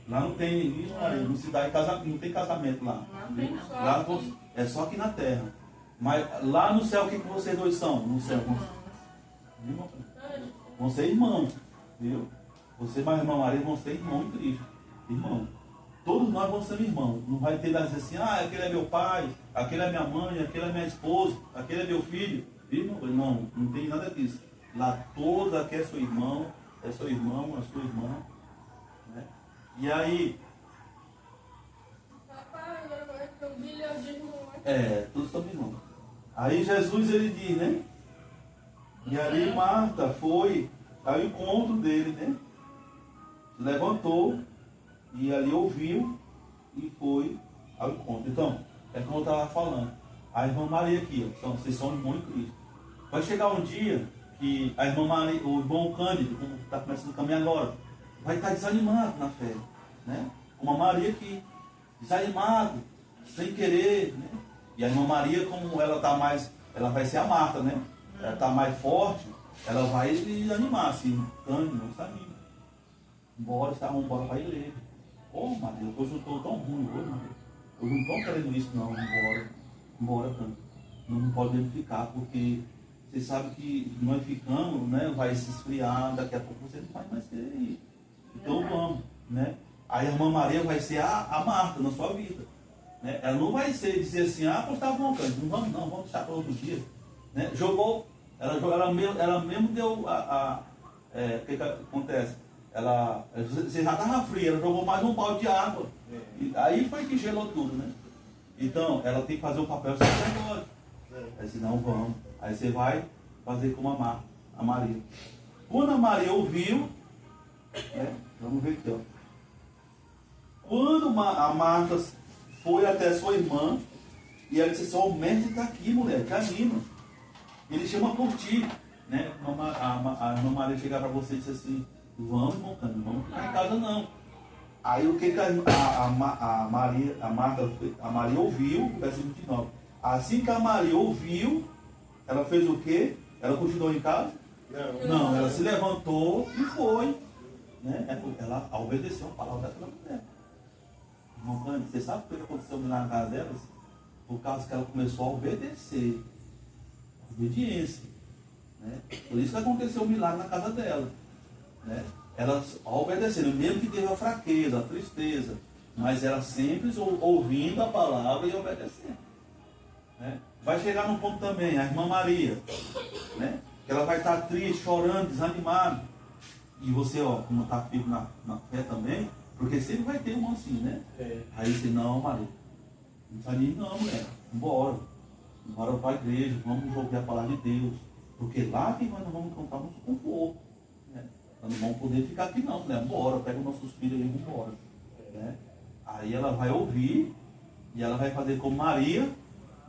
Lá não tem, não se dá casamento, não tem casamento lá. Não tem, não. Lá é só aqui na terra. Mas lá no céu, o que vocês 2 são? No céu, vão ser irmãos, viu? Você mais irmã Maria vão ser irmão em Cristo. Irmão. todos nós vamos ser irmãos. Não vai ter dizer assim, ah, aquele é meu pai, aquele é minha mãe, aquele é minha esposa, aquele é meu filho. Não, não tem nada disso. Lá todos aqui é seu irmão, é seu irmão, é sua irmã. Né? E aí, Papai, agora vai ter um bilhão de irmãos. todos são irmãos. Aí Jesus ele diz, né? E ali Marta foi ao encontro dele, né? Se levantou e ali ouviu e foi ao encontro. Então, é como eu estava falando. A irmã Maria aqui, ó, vocês são irmãos em Cristo. Vai chegar um dia que a irmã Maria, o irmão Cândido, como está começando a caminhar agora, vai estar desanimado na fé, né? Como a Maria aqui, desanimado, sem querer, né? E a irmã Maria, como ela está mais, ela vai ser a Marta, né? Ela está mais forte, ela vai animar, assim, Cândido, não desanima. Embora para a igreja. Maria, hoje eu estou tão ruim hoje, Maria. Hoje não estou querendo isso não, embora Cândido. Não podemos ficar, porque você sabe que nós ficamos, né? Vai se esfriar, daqui a pouco você não vai mais querer ir. Então vamos, né? A irmã Maria vai ser a Marta na sua vida. Né? Ela não vai dizer assim, pois tá bom, Cândido, não vamos deixar para outro dia. Né? Ela mesmo deu o que acontece? Você já estava fria, ela jogou mais um balde de água. E aí foi que gelou tudo, né? Então, ela tem que fazer o papel de sacerdote. Aí disse, não, vamos. Aí você vai fazer como a Maria. Quando a Maria ouviu, né? Vamos ver aqui, ó. Quando a Marta foi até sua irmã, e ela disse assim, o mestre está aqui, mulher, te anima. Ele chama por ti. Né? A irmã Maria chegar para você e disse assim, vamos, irmão Cândido, não vamos ficar em casa não. Aí o que a Maria ouviu, versículo 29. Assim que a Maria ouviu, ela fez o quê? Ela continuou em casa? Não, ela se levantou e foi. Né? Ela obedeceu a palavra daquela mulher. Irmão Cândido, você sabe o que aconteceu na casa delas? Por causa que ela começou a obedecer. Obediência. Né? Por isso que aconteceu um milagre na casa dela. Né? Ela obedecendo, mesmo que teve a fraqueza, a tristeza, mas ela sempre ouvindo a palavra e obedecendo. Né? Vai chegar num ponto também, a irmã Maria, né? Que ela vai estar triste, chorando, desanimada. E você, como está firme na fé também, porque sempre vai ter um assim, né? Aí você, não, Maria, não desanime não, mulher, embora para a igreja, vamos ouvir a palavra de Deus, porque lá que nós vamos encontrar nosso conforto. Né? Nós não vamos poder ficar aqui não, né? Bora, pega os nossos filhos e vamos embora. Né? Aí ela vai ouvir, e ela vai fazer como Maria,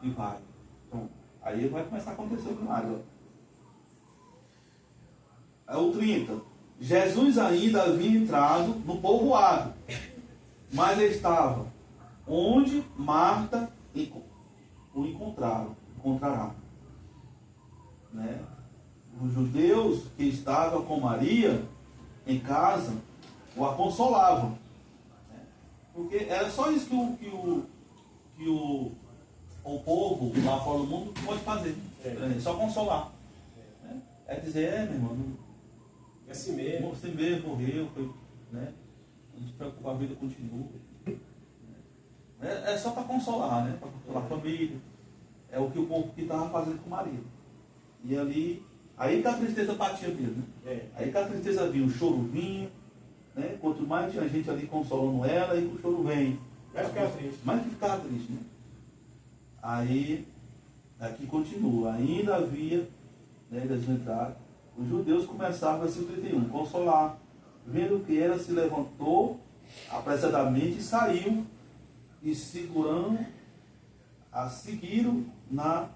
e vai. Então, aí vai começar a acontecer o milagre. É o 30. Jesus ainda havia entrado no povoado, mas estava onde Marta o encontrará. Né? Os judeus que estavam com Maria em casa o consolavam. Né? Porque era só isso que o povo lá fora do mundo pode fazer. Só consolar. Né? É dizer, meu irmão, é assim mesmo. Você mesmo morreu, né? Não se preocupa, a vida continua. É só para consolar, né? Para consolar a família. É o que o povo que estava fazendo com Maria. E ali, aí que a tristeza batia mesmo, né? Aí que a tristeza vinha, o choro vinha, né? Quanto mais tinha gente ali consolando ela, aí o choro vem. Vai ficar triste. Mais que ficava triste, né? Aí, aqui continua, ainda havia, né, eles entraram, os judeus começaram, versículo 31, consolar. Vendo que ela se levantou apressadamente e saiu, e seguiram na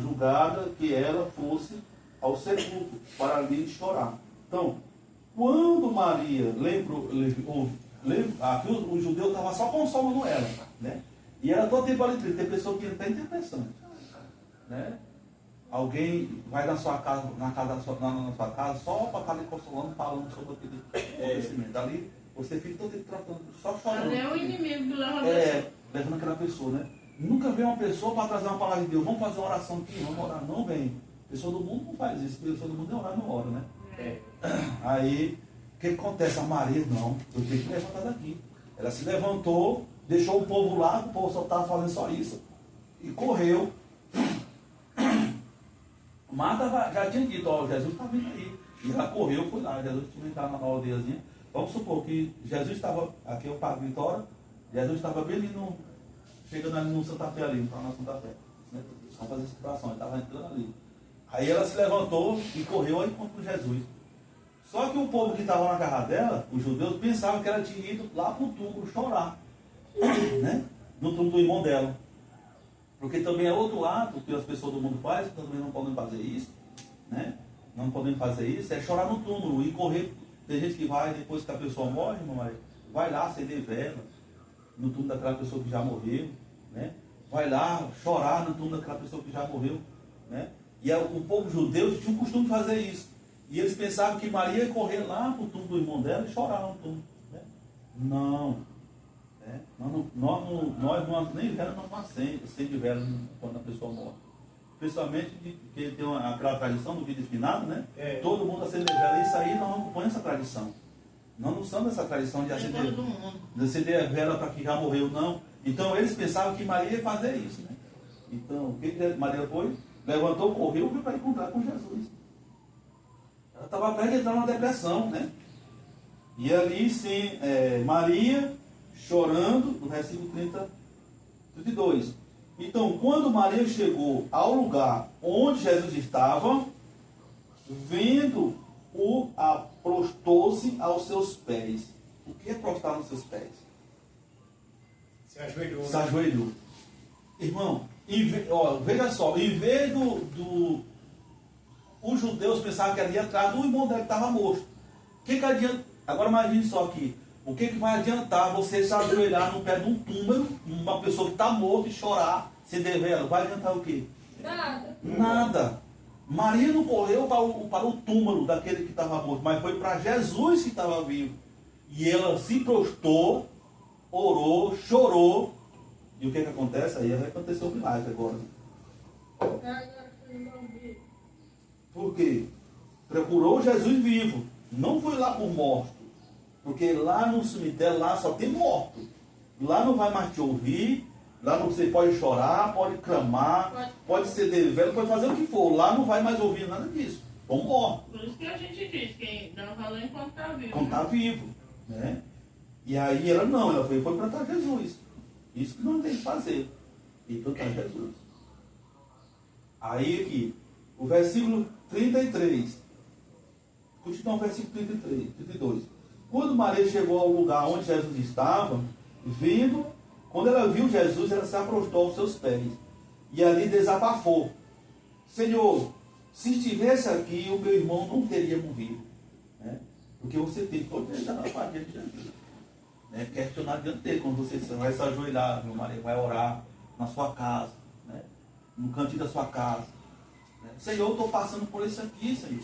julgada que ela fosse ao sepulcro para ali chorar. Então, quando Maria aqui o judeu estava só consolando ela, né? E ela todo tempo ali triste. Tem pessoa que não tem interpretação, né? Alguém vai na sua casa, na sua casa, só para estar ali consolando, falando sobre aquele acontecimento. Ali você fica todo tempo tratando, só chorando. Ali é o inimigo do levando levando aquela pessoa, né? Nunca vem uma pessoa para trazer uma palavra de Deus. Vamos fazer uma oração aqui, vamos orar. Não vem. Pessoa do mundo não faz isso. Pessoa do mundo é orar, não ora, né? Aí, que acontece? A Maria, não, eu tenho que levantar daqui. Ela se levantou, deixou o povo lá, o povo só estava fazendo só isso, e correu. Marta já tinha dito, ó, Jesus está vindo aí. E ela correu, foi lá, Jesus tinha entrado na aldeiazinha. Vamos supor que Jesus estava, aqui é o Padre Vitória, Jesus estava bem ali no, chegando ali no Santa Fé ali, no na Santa Fé. Né? Vamos fazer essa situação, ele estava entrando ali. Aí ela se levantou e correu ao encontro de Jesus. Só que o povo que estava na casa dela, os judeus, pensavam que ela tinha ido lá para o túmulo chorar. Né? No túmulo do irmão dela. Porque também é outro ato que as pessoas do mundo fazem, que também não podem fazer isso. Né? Não podem fazer isso, é chorar no túmulo e correr. Tem gente que vai, depois que a pessoa morre, mamãe, vai lá acender vela no túmulo daquela pessoa que já morreu. Né? Vai lá chorar no túmulo daquela pessoa que já morreu. Né? E o povo judeu tinha o costume de fazer isso. E eles pensavam que Maria ia correr lá para o túmulo do irmão dela e chorar no túmulo. Né? Não. Né? Nós nem vela não acende vela quando a pessoa morre. Principalmente porque tem aquela tradição do vidro espinado, né? É. Todo mundo acende vela. Isso aí nós não acompanhamos essa tradição. Nós não usamos essa tradição de acender vela para quem já morreu, não. Então eles pensavam que Maria ia fazer isso. Né? Então, o que Maria foi? Levantou, correu e foi para encontrar com Jesus. Ela estava perto de entrar numa depressão, né? E ali, sim, Maria chorando, no versículo 32. Então, quando Maria chegou ao lugar onde Jesus estava, vendo-o, prostou-se aos seus pés. O que é prostrar nos seus pés? Se ajoelhou. Se ajoelhou. Irmão, veja só, em vez os judeus pensavam que ali atrás do irmão dela que estava morto. Que adianta? Agora imagine só aqui. O que vai adiantar você se ajoelhar no pé de um túmulo, uma pessoa que está morta e chorar, se devendo? Vai adiantar o quê? Nada. Nada. Maria não correu para o túmulo daquele que estava morto, mas foi para Jesus que estava vivo. E ela se prostrou, orou, chorou. E o que acontece? Aí vai acontecer um milagre agora. Por quê? Procurou Jesus vivo. Não foi lá por morto. Porque lá no cemitério, lá só tem morto. Lá não vai mais te ouvir. Lá você pode chorar, pode clamar, pode ser velho, pode fazer o que for. Lá não vai mais ouvir nada disso. Estão mortos. Por isso que a gente diz que dá valor enquanto está vivo. Enquanto está vivo. Né? E aí ela não, ela foi plantar Jesus. Isso que não tem que fazer. E plantar Jesus. Aí aqui, o versículo 33. Continua o versículo 32. Quando Maria chegou ao lugar onde Jesus estava, quando ela viu Jesus, ela se aproximou aos seus pés. E ali desabafou. Senhor, se estivesse aqui, o meu irmão não teria morrido. Né? Porque você tem que proteger na parte de Jesus. Né? Questionar diante dele, quando você vai se ajoelhar, meu marido vai orar na sua casa, né? No cantinho da sua casa. Né? Senhor, eu estou passando por isso aqui, Senhor.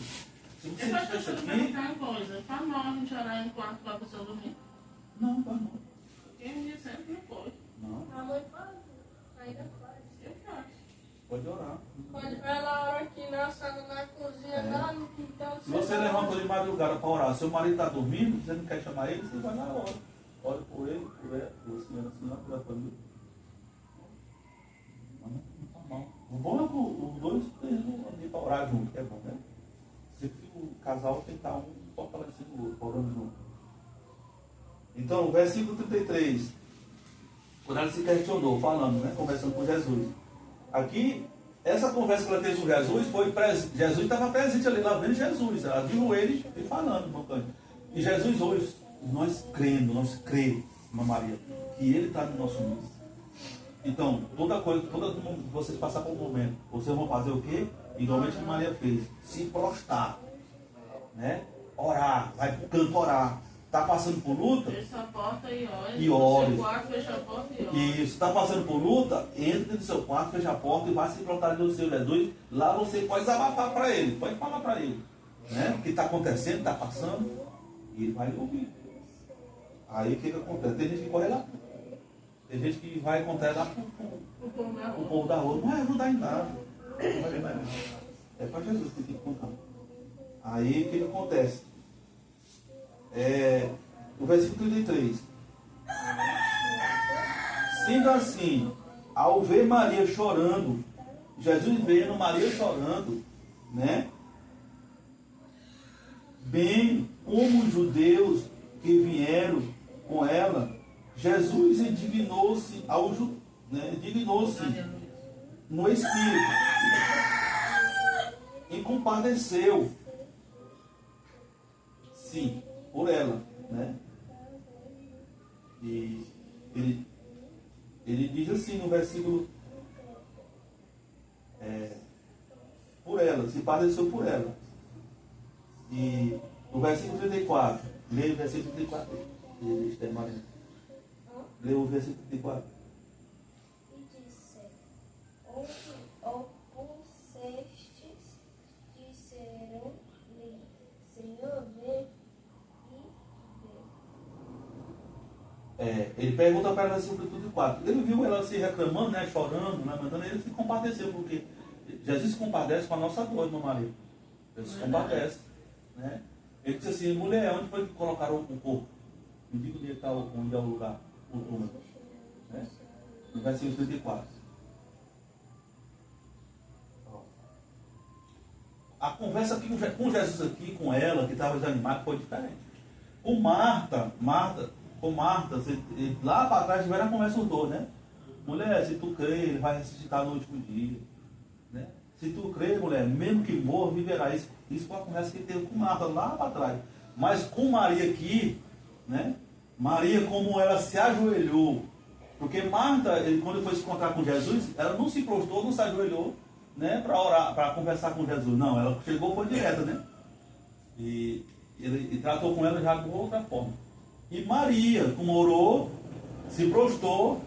Se você estivesse aqui... Uma coisa, faz mal a gente orar em quarto para a pessoa dormir? Não, faz não. Quem me disse sempre não pode. Não. A mãe faz, ainda faz. Eu faço. Pode orar. Ela ora aqui na sala, na cozinha, lá no quintal. Se você levantou de madrugada para orar, seu marido está dormindo, você não quer chamar ele, você vai lá e ora. Ora por ele, por ela, por senhora, por a família. Não está mal. O bom é que os dois têm ali para orar junto, que é bom, né? Sempre o casal tem que estar um fortalecendo o outro, orando junto. Então, o versículo 33. Quando ela se questionou, falando, né? Conversando com Jesus. Aqui, essa conversa que ela teve com Jesus foi Jesus estava presente ali, lá vendo Jesus. Ela viu ele e falando, montando. E Jesus hoje, nós cremos, irmã Maria, que ele está no nosso meio. Então, toda vocês passar por um momento, vocês vão fazer o quê? Igualmente que Maria fez, se prostrar, né? Orar, vai para o canto orar. Está passando por luta? Fecha a porta e olha. E olha. Seu quarto, fecha a porta e olha. Isso, está passando por luta? Entra dentro do seu quarto, fecha a porta e vai se prostrar diante do seu Jesus. Lá você pode desabafar para ele, pode falar para ele, né? O que está acontecendo, está passando, e ele vai ouvir. Aí o que acontece? Tem gente que corre lá. Tem gente que vai contar lá para o povo da rua. Não vai ajudar em nada. Não vai ajudar em nada. É para Jesus que tem que contar. Aí o que acontece? O versículo 33. Sendo assim, ao ver Maria chorando, Jesus vendo Maria chorando, né? Bem como os judeus que vieram com ela, Jesus indignou-se indignou-se no espírito e compadeceu, sim, por ela, né? E ele diz assim no versículo, por ela, se padeceu por ela. E no versículo 34, leia o versículo 34. Leia o versículo 34. E disse: onde opusestes, disseram-lhe, Senhor, vê e vê. Ele pergunta para ela no versículo 34. Ele viu ela se reclamando, né, chorando, lamentando, ele se compadeceu, porque Jesus se compadece com a nossa dor, irmã Maria. Jesus se compadece. Né? Ele disse assim, mulher, onde foi que colocaram o corpo? Me diga onde é o lugar, o túmulo. Né? No versículo 34. A conversa aqui com Jesus aqui, com ela, que estava desanimada, foi diferente. Com Marta, lá para trás tiveram a conversa os dois, né? Mulher, se tu crê, ele vai ressuscitar no último dia. Né? Se tu crê, mulher, mesmo que morra, viverá. Isso foi a conversa que teve com Marta lá para trás. Mas com Maria aqui, né? Maria, como ela se ajoelhou. Porque Marta, quando foi se encontrar com Jesus, ela não se prostrou, não se ajoelhou, né? Para orar, para conversar com Jesus. Não, ela chegou, foi direta, né? E ele tratou com ela já de outra forma. E Maria, como orou, se prostrou.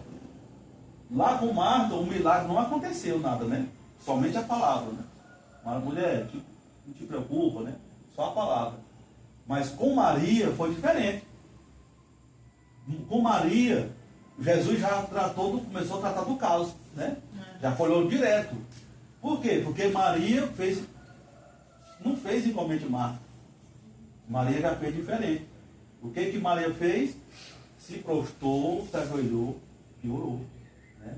Lá com Marta, o milagre não aconteceu nada, né? Somente a palavra, né? Mas mulher, não te preocupa, né? Só a palavra. Mas com Maria foi diferente. Com Maria, Jesus já começou a tratar do caso, né? Já falou direto. Por quê? Porque Maria não fez igualmente Marta. Maria já fez diferente. O que Maria fez? Se prostrou, se ajoelhou e orou. Né?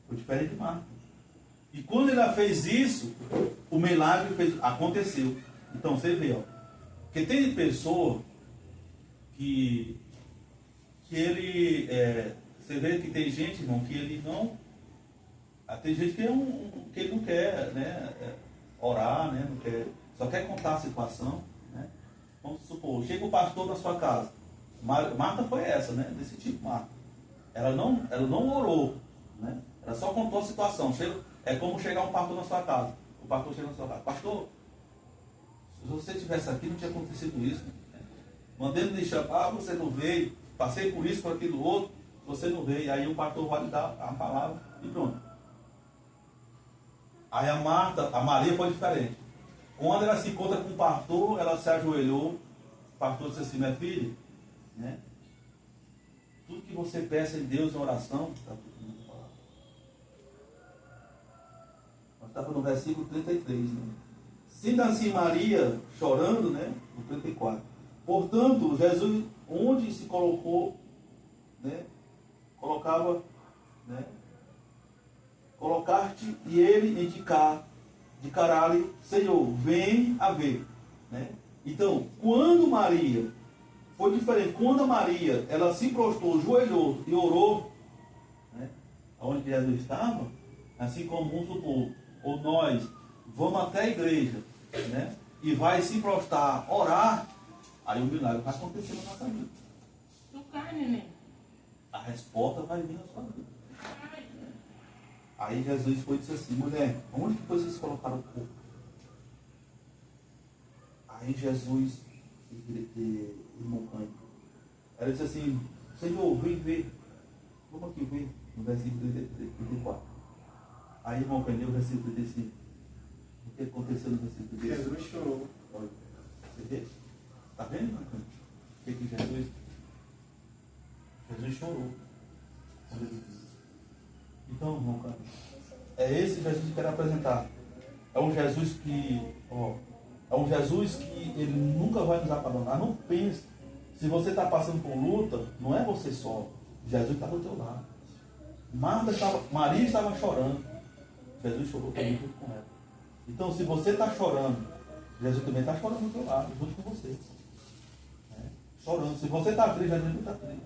Foi diferente de Marta. E quando ela fez isso, o milagre aconteceu. Então você vê, ó. Porque tem pessoa que ele. Você vê que tem gente, irmão, que ele não. Tem gente que ele não quer, né, orar, né, não quer, só quer contar a situação. Né? Vamos supor, chega o pastor na sua casa. Marta foi essa, né? Desse tipo, Marta. Ela não orou, né? Ela só contou a situação. É como chegar um pastor na sua casa. O pastor chega na sua casa. Pastor, se você estivesse aqui, não tinha acontecido isso. Né? Mandei me chamar, você não veio. Passei por isso, por aquilo outro, você não veio. Aí o pastor vai lhe dar a palavra e pronto. Aí a Maria foi diferente. Quando ela se encontra com o pastor, ela se ajoelhou. O pastor disse assim, minha filha, né? Tudo que você peça em Deus em oração, está tudo na palavra. Nós estávamos no versículo 33, né? Sendo assim Maria chorando, né? No 34. Portanto, Jesus, onde se colocou, né? Colocava, né? Colocar-te e ele indicar-lhe, Senhor, vem a ver. Né? Então, quando Maria, foi diferente, quando a Maria, ela se prostrou, ajoelhou e orou, né? Onde Jesus estava, assim como vamos supor, ou nós vamos até a igreja, né? E vai se prostrar, orar, aí o milagre vai acontecer na nossa vida. Tu cai, neném. A resposta vai vir na sua vida. Aí Jesus foi e disse assim, mulher, onde que vocês colocaram o corpo? Aí Jesus, irmão Cândido, ela disse assim, Senhor, vem ver. Vamos aqui ver, no versículo 34. Aí irmão Cândido, o versículo 35. O que aconteceu no versículo 35? Jesus chorou. Olha, você vê? Está vendo, irmão Cândido? O que Jesus chorou. Então, irmão, cara, é esse Jesus que eu quero apresentar. É um Jesus que, é um Jesus que ele nunca vai nos abandonar. Não pense, Se você está passando por luta, não é você só. Jesus está do teu lado. Maria estava chorando. Jesus chorou também junto com ela. Então, se você está chorando, Jesus também está chorando do teu lado, junto com você. Chorando. Se você está triste, Jesus está triste.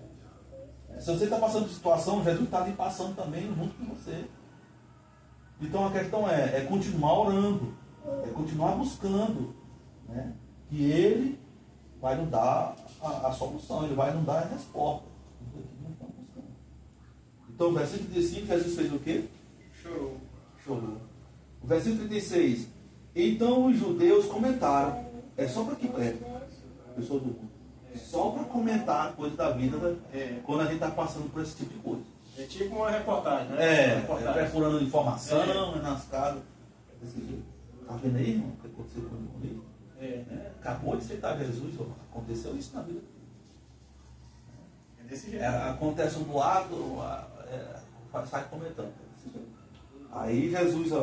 Se você está passando por situação, Jesus está ali passando também junto com você. Então a questão é continuar orando, é continuar buscando, né? Que Ele vai nos dar a solução, Ele vai nos dar a resposta. Então o versículo 35, Jesus fez o quê? Chorou. O versículo 36. Então os judeus comentaram. É só para que prega. Pessoa do mundo. Só para comentar coisas da vida, né? Quando a gente está passando por esse tipo de coisa. É tipo uma reportagem, né? Procurando informação, nas casas. Está vendo aí, irmão, o que aconteceu com o irmão ali? Acabou de aceitar Jesus, aconteceu isso na vida. É desse jeito. Acontece um do lado, sai comentando. Aí Jesus,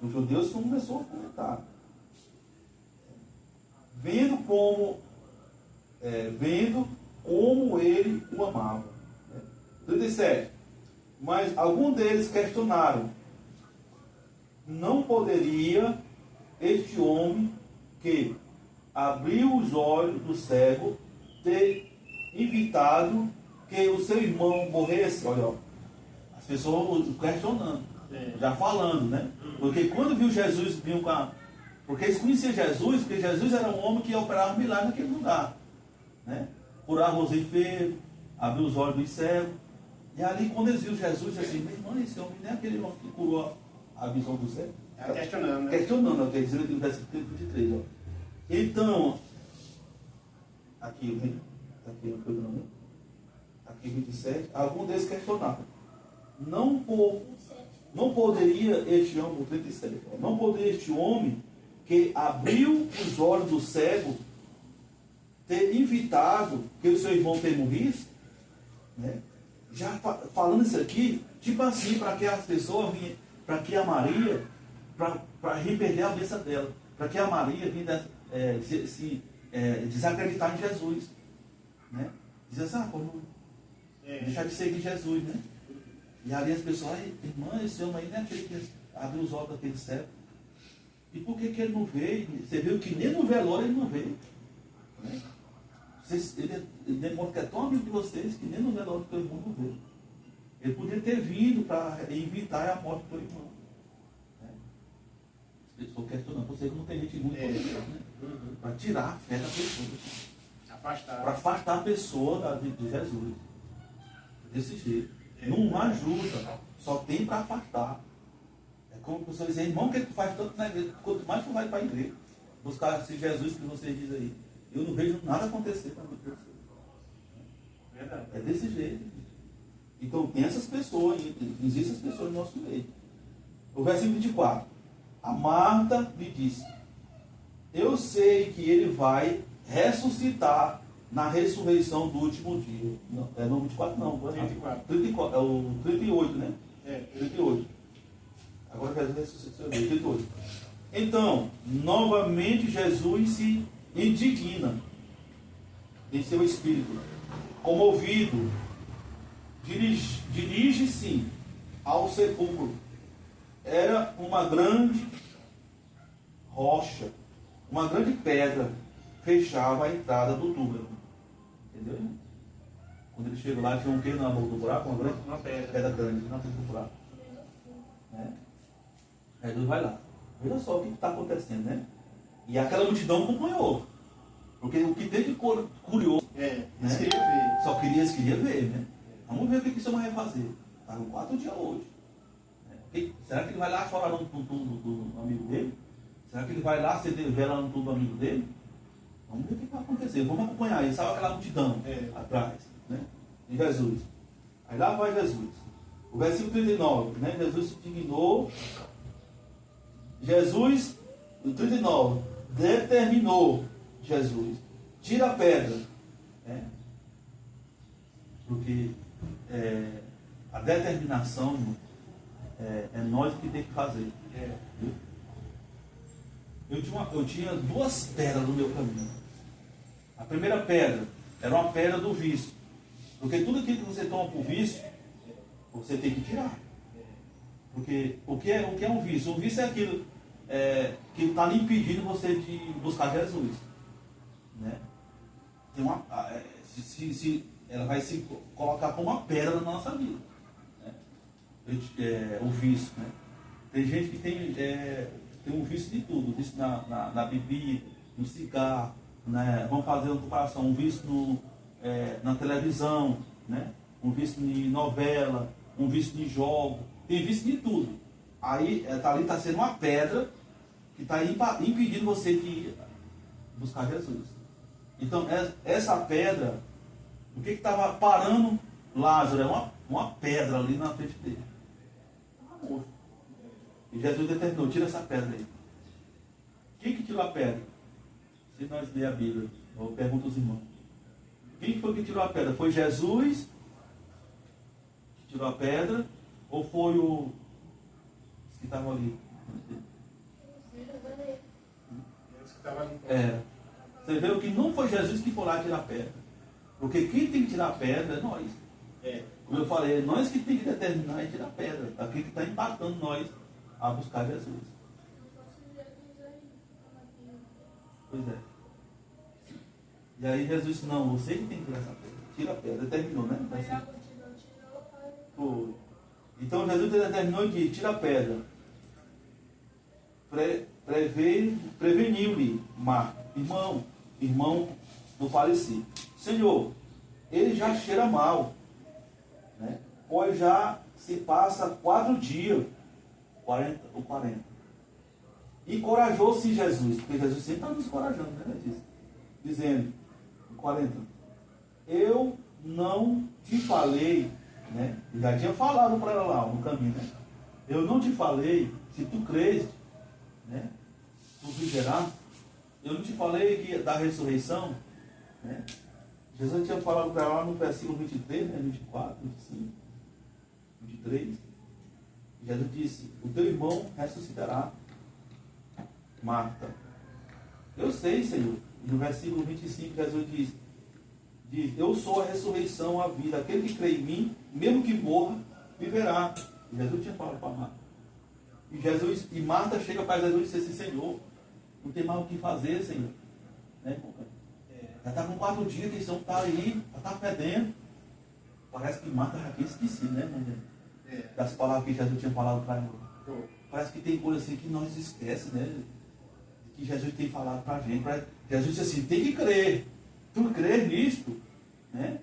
os judeus começou a comentar. Vendo como ele o amava. 37. Mas algum deles questionaram: não poderia este homem que abriu os olhos do cego ter evitado que o seu irmão morresse? Olha, as pessoas questionando, já falando, né? Porque quando viu Jesus, vinham com a... Porque eles conheciam Jesus, porque Jesus era um homem que operava milagre naquele lugar, né? Curava os enfermos, abriu os olhos dos cegos. E ali, quando eles viram Jesus, assim, meu irmão, esse homem não é aquele homem que curou a visão do cego? Está questionando, né? Questionando, quer dizer, no versículo 23. Ó. Então, aqui não foi não, aqui 27, algum deles questionaram. Não poderia este homem, 37, não poderia este homem que abriu os olhos do cego ter evitado que o seu irmão tenha morrido? Né? Já falando isso aqui, tipo assim, para que as pessoas vinham, para que a Maria, para reperder a cabeça dela, para que a Maria vinha desacreditar em Jesus, né? Diz assim, deixar de seguir Jesus, né? E ali as pessoas, irmã, esse homem aí não é aquele que abriu os olhos daquele cego. E por que ele não veio? Você viu que nem no velório ele não veio, né? Ele demonstra que é tão amigo de vocês que nem no velório do teu irmão não veio. Ele podia ter vindo para evitar a morte do teu irmão. Né? As pessoas questionando, você não tem gente muito né? Para tirar a fé da pessoa. Para afastar a pessoa de Jesus. Desse jeito. Não ajuda, só tem para afastar. É como você dizer, irmão, o que tu faz tanto na igreja? Quanto mais tu vai para a igreja, buscar esse Jesus que você diz aí. Eu não vejo nada acontecer para mim. Verdade. É desse jeito. Então tem essas pessoas, existem essas pessoas no nosso meio. O versículo 24. A Marta lhe disse: eu sei que ele vai ressuscitar na ressurreição do último dia. Não, é no 24 não. 34, é o 38, né? 38. Agora Jesus ressuscitou. 38. Então, novamente Jesus se indigna em seu espírito, comovido, dirige-se ao sepulcro. Era uma grande rocha, uma grande pedra fechava a entrada do túmulo. Entendeu? Quando ele chegou lá, tinha um que na boca do buraco? Uma pedra grande na boca do buraco. Né? Aí Jesus vai lá. Veja só o que está acontecendo, né? E aquela multidão acompanhou. Porque o que teve curioso, né? Só queria ver, né? Vamos ver o que esse homem vai fazer. Está com 4 dias hoje. Será que ele vai lá chorar no túmulo do amigo dele? Será que ele vai lá acender vela no túmulo do amigo dele? Vamos ver o que vai acontecer. Vamos acompanhar ele. Sabe aquela multidão atrás, né? De Jesus. Aí lá vai Jesus. O versículo 39, né? Jesus se indignou. Jesus, no 39, determinou Jesus: tira a pedra. Né? Porque a determinação, irmão, é nós que tem que fazer. Eu tinha 2 pedras no meu caminho. A primeira pedra Era uma pedra do vício. Porque tudo aquilo que você toma por vício, você tem que tirar. Porque o que é um vício? Um vício é aquilo que está lhe impedindo você de buscar Jesus. Né? Tem ela vai se colocar como uma pedra na nossa vida. Né? O vício. Né? Tem gente que tem um vício de tudo. Vício na bebida, no cigarro. Né? Vamos fazer uma comparação. Um vício na televisão. Né? Um vício em novela. Um vício em jogo. Tem vício de tudo. Aí ali está sendo uma pedra que está impedindo você de buscar Jesus. Então, essa pedra, o que estava parando Lázaro? É uma pedra ali na frente dele. Estava morto. E Jesus determinou: tira essa pedra aí. Quem que tirou a pedra? Se nós ler a Bíblia, eu pergunto aos irmãos. Quem foi que tirou a pedra? Foi Jesus que tirou a pedra? Ou foi o que estava ali? Você vê que não foi Jesus que foi lá tirar a pedra. Porque quem tem que tirar a pedra é nós. Como eu falei, é nós que tem que determinar e tirar a pedra. Aquilo que está empatando nós a buscar Jesus. Pois é. E aí Jesus disse: não, você que tem que tirar essa pedra. Tira a pedra. Determinou, né? Foi. Então Jesus determinou que tira a pedra. Preveniu-lhe Marta, irmão do falecido: Senhor, ele já cheira mal, né? Pois já se passa 4 dias, 40. Encorajou-se Jesus, porque Jesus sempre está nos encorajando, né? Dizendo, 40, eu não te falei, né? Eu já tinha falado para ela lá no caminho, né? Eu não te falei, se tu crês, né? Tu viverá. Eu não te falei que da ressurreição, né? Jesus tinha falado para ela lá no versículo 23, né? 24, 25, 23. Jesus disse: o teu irmão ressuscitará. Marta: eu sei, Senhor. E no versículo 25, Jesus diz: eu sou a ressurreição, a vida. Aquele que crê em mim, mesmo que morra, viverá. E Jesus tinha falado para Marta. E Marta chega para Jesus e diz assim: Senhor, não tem mais o que fazer, Senhor. Né? Já está com 4 dias que esse homem está aí, já está fedendo. Parece que Marta já tinha esquecido, né, irmão? Das palavras que Jesus tinha falado para ela. Parece que tem coisa assim que nós esquecemos, né? Que Jesus tem falado para a gente. Jesus disse assim: tem que crer. Tu crês nisto? Né?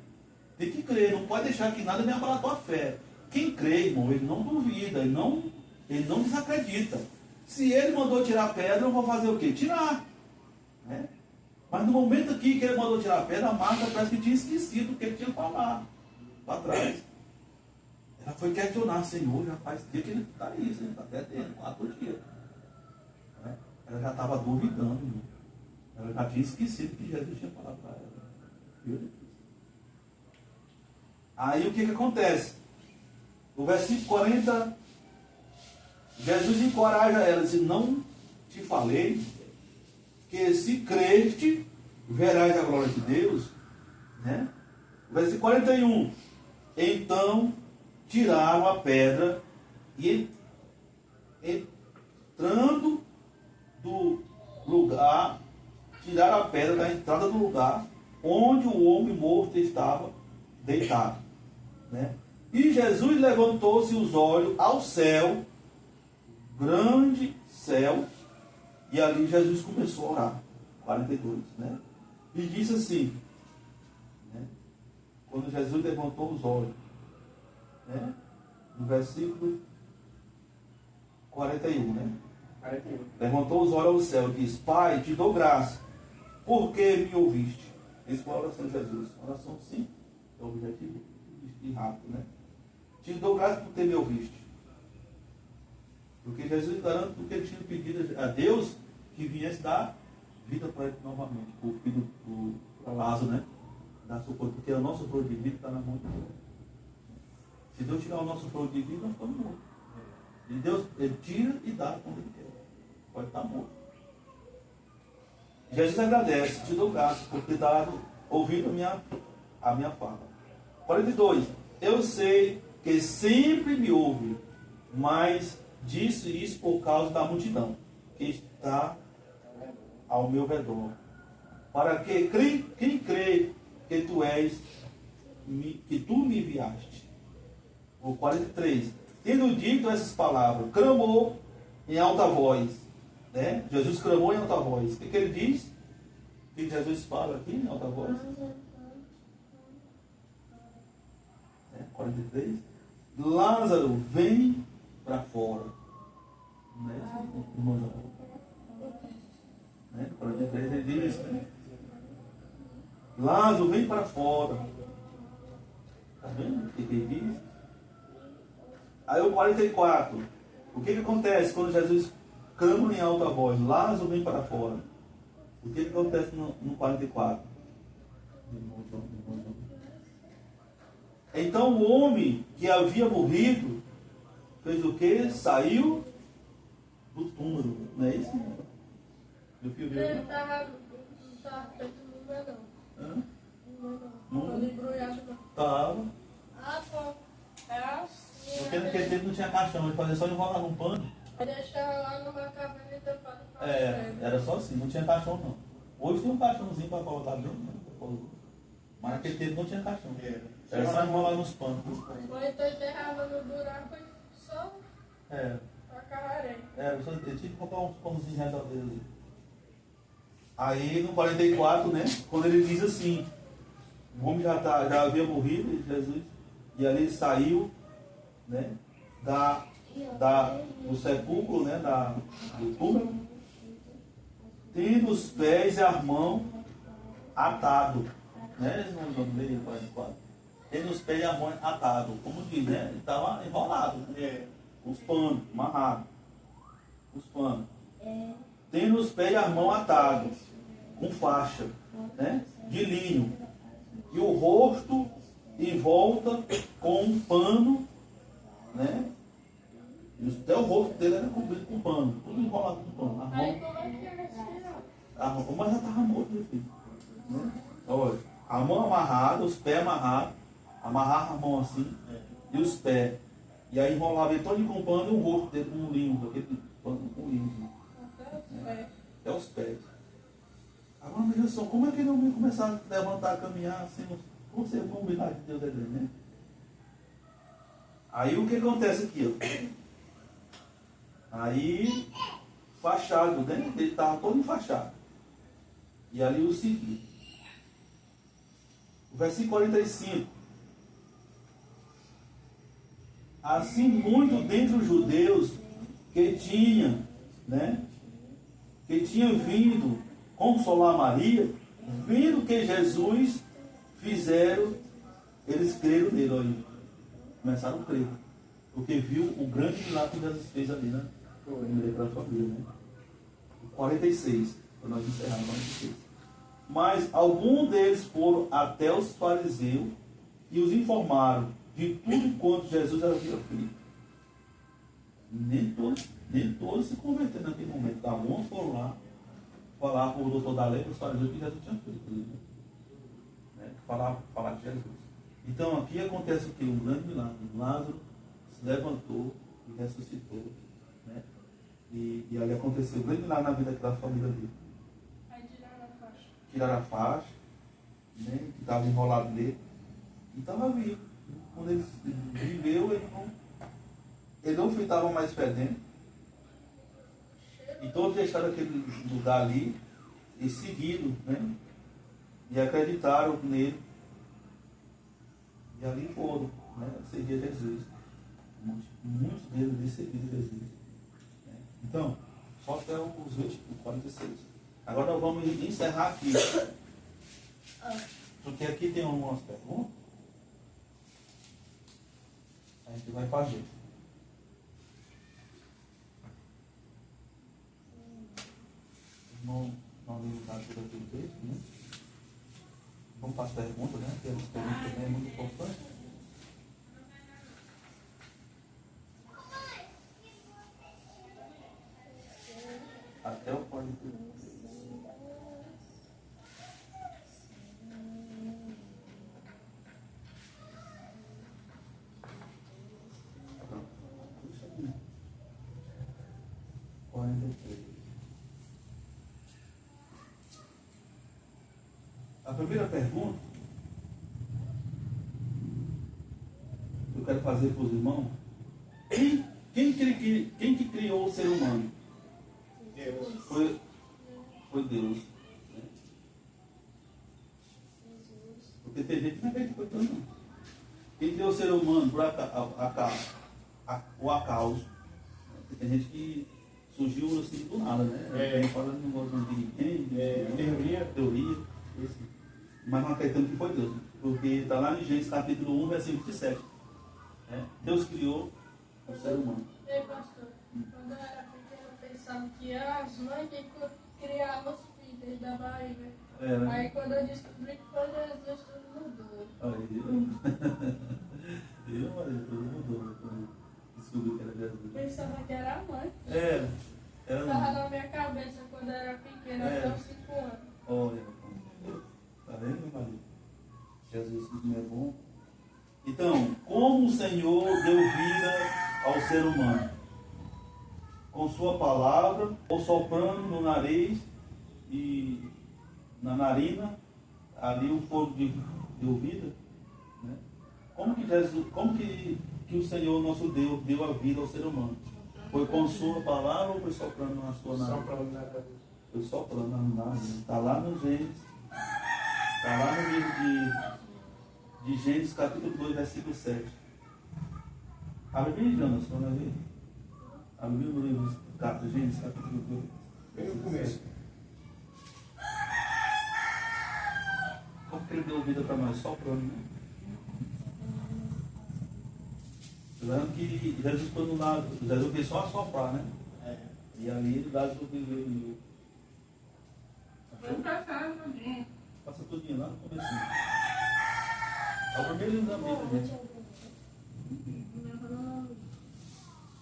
Tem que crer, não pode deixar que nada me abala a tua fé. Quem crê, irmão, ele não duvida, ele não desacredita. Se ele mandou tirar a pedra, eu vou fazer o quê? Tirar. Né? Mas no momento aqui que ele mandou tirar a pedra, a Marta parece que tinha esquecido o que ele tinha falado para trás. Ela foi questionar: Senhor, já faz dia que ele está aí, ele está até dentro, 4 dias. Né? Ela já estava duvidando, irmão. Ela já tinha esquecido que Jesus tinha falado para ela. Aí o que acontece? O versículo 40, Jesus encoraja ela, diz: não te falei que se creste, verás a glória de Deus. Né? O versículo 41, então tiraram a pedra e, entrando do lugar, tiraram a pedra da entrada do lugar onde o homem morto estava deitado. Né? E Jesus levantou-se os olhos ao céu, grande céu, e ali Jesus começou a orar. 42, né? E disse assim, né? Quando Jesus levantou os olhos, né? No versículo 41, né? 41. Levantou os olhos ao céu e disse: Pai, te dou graça, porque me ouviste. Essa foi a oração de Jesus. Oração simples, é o objetivo e rápido, né? Te dou graça por ter me ouviste. Porque Jesus garante que ele tinha pedido a Deus que viesse dar vida para ele novamente, para o filho, para Lázaro, né? Dar suporte, porque o nosso flor de vida está na mão de Deus. Se Deus tirar o nosso flor de vida, nós estamos mortos. E Deus, ele tira e dá quando ele quer. Pode estar morto. Jesus agradece, te dou graça por ter dado ouvindo a minha fala. 42. Eu sei que sempre me ouve, mas disse isso por causa da multidão que está ao meu redor. Para que quem crê que tu és, que tu me enviaste. O 43. Tendo dito essas palavras, clamou em alta voz. Né? Jesus clamou em alta voz. O que ele diz? O que Jesus fala aqui em alta voz? 43. Lázaro, vem para fora. Né? 43 ele diz, né? Lázaro, vem para fora. Está vendo o que ele diz? Aí o 44. O que acontece quando Jesus clama em alta voz? Lázaro, vem para fora. O que acontece no 44? Então o homem que havia morrido fez o quê? Saiu do túmulo. Não é isso? Do que viu? Ele estava feito no melão. Hã? Quando embrulhado não. Estava. Ah, pô. É assim. Porque naquele tempo não tinha caixão, ele fazia só enrolar num pano. Aí deixava lá numa cabine e depois para Era só assim, não tinha caixão não. Hoje tem um caixãozinho para colocar dentro, né? Mas naquele tempo não tinha caixão. Era só enrolar nos panos. Ou então enterrava no buraco e só tacava areia. Eu tinha que colocar uns pãozinhos redondeiros ali. Aí no 44, né? Quando ele diz assim, o homem já havia morrido, Jesus, e ali ele saiu, né? Do sepulcro, né? Do túmulo, tendo os pés e as mãos atados. Né? Tendo os pés e as mãos atados. Como diz, né? Ele estava enrolado, né? Os panos, amarrados. Os panos. Tendo os pés e as mãos atados, com faixa, né? De linho. E o rosto em volta com um pano, né? E até o rosto dele era cobrido com pano, tudo enrolado com pano. Aí como é que era assim? Mas já estava morto, meu filho. Né? Olha, a mão amarrada, os pés amarrados, amarrava a mão assim, e os pés. E aí enrolava ele todo com pano e o rosto dele com um linho, aquele pano com linho. Até os pés. Agora veja só, como é que ele não ia começar a levantar, a caminhar assim, como ser combinado de Deus é dele, né? Aí o que acontece aqui, ó? Aí, fachado, né? Ele estava todo enfaixado. E ali o seguinte. O versículo 45. Assim, muito dentre os judeus que tinha, né? Que tinha vindo consolar Maria, vendo que Jesus fizeram, eles creram nele, olha. Começaram a crer. Porque viu o grande milagre que Jesus fez ali, né? Para a família, né? 46, para nós encerrarmos 46. Mas alguns deles foram até os fariseus e os informaram de tudo quanto Jesus havia feito. Nem todos se converteram naquele momento. Alguns foram lá falar com o doutor da lei, os fariseus, que Jesus tinha feito. Né? Falar de Jesus. Então aqui acontece o que? Um grande milagre. Lázaro se levantou e ressuscitou. Né? E ali aconteceu um grande milagre na vida daquela família dele. Aí tiraram a faixa. Tiraram a faixa, né? Que estava enrolado nele. E estava vivo. Quando ele viveu, ele não estava mais fedendo. E todos deixaram aquele lugar ali e seguiram, né? E acreditaram nele. E ali foram, né? Seguir Jesus. Muitos deles seguiram Jesus. Né? Então, só até os 46. Agora nós vamos encerrar aqui. Porque aqui tem algumas perguntas. A gente vai fazer. Não lembrar tudo aquele texto, né? Vamos para as perguntas, né? Porque as perguntas também é muito importante. Até o 43. 43. A primeira pergunta que eu quero fazer para os irmãos: quem que criou o ser humano? Deus. Foi Deus. Né? Porque tem gente que não acredita por tanto, não. Quem criou o ser humano por o acaso? Tem gente que surgiu assim do nada, né? Tem fala de negócio de teoria. Mas não acreditamos que foi Deus, né? Porque está lá em Gênesis capítulo 1, versículo 27. Deus criou o ser humano. Ei, pastor, quando eu era pequeno, eu pensava que eram as mães que criavam os filhos da barriga. Né? Aí quando eu descobri que foi Jesus, tudo mudou. Tudo mudou. Quando descobri que era Jesus. Pensava que era a mãe. Era Estava na minha cabeça quando eu era pequena, até os 5 anos. Olha, tá vendo, meu marido? Jesus não é bom. Então, como o Senhor deu vida ao ser humano? Com sua palavra, ou soprando no nariz e na narina, ali o fogo deu vida. Né? Como que o Senhor, nosso Deus, deu a vida ao ser humano? Foi com sua palavra ou foi soprando na sua narina? Soprando na cabeça. Foi soprando na narina. Está lá no Gênesis. Está lá no livro de Gênesis, capítulo 2, versículo 7. Abre bem, Jonas, quando vai ver. Abre bem no livro de Gênesis, capítulo 2. Bem no começo. Como que ele deu vida para nós? Soprando, né? Lembrando que Jesus foi no lado, Jesus fez só assoprar, né? E ali ele dá o viver. Vou passar um pouquinho. Passa tudinho lá no comecinho. É o primeiro livro da Bíblia, gente.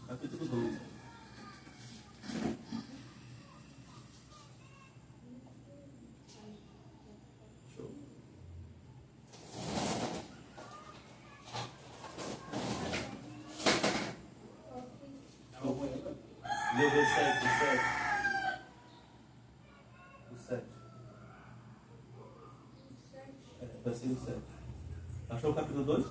Capítulo 2. Show. Leu o versículo 7. O 7. Versículo 7. Achou o capítulo 2?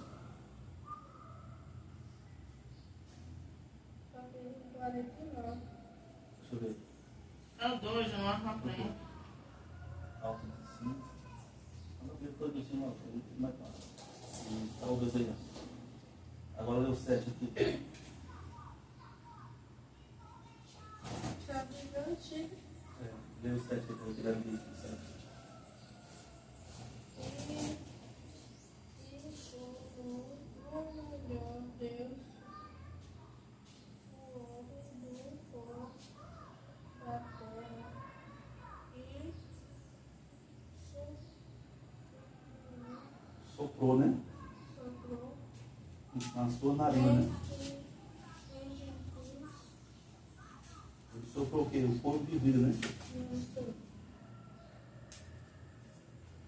Capítulo 49. Deixa eu ver. É o 2, não marca na frente. Alto de 5. Quando eu vi todo de cima, é muito mais fácil. Está o 2 aí. Agora leu o 7 aqui. Capítulo antigo. Leu o 7 aqui, eu queria ler o 7. Deus, o homem do pó da terra e Soprou, né? soprou Na sua narina, né? em Jesus. Ele soprou o quê? O fogo de vida, né?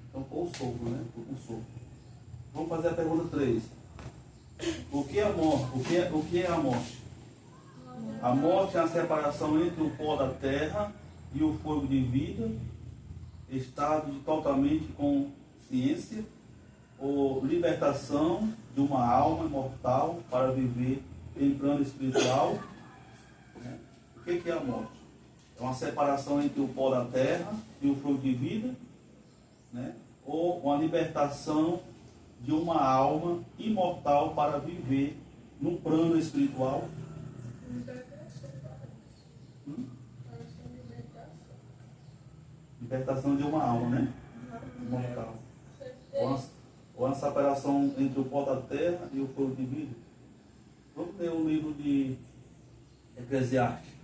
Então foi o sopro, né? Foi um sopro. Vamos fazer a pergunta 3. O que é a morte? O que é a morte? A morte é a separação entre o pó da terra e o fogo de vida, estado de totalmente consciência ou libertação de uma alma imortal para viver em plano espiritual. Né? O que é a morte? É uma separação entre o pó da terra e o fogo de vida, né? Ou uma libertação de uma alma imortal para viver no plano espiritual. Libertação de uma alma, né? Imortal. Ou uma separação entre o pó da terra e o fogo de vida. Vamos ler o livro de Eclesiastes.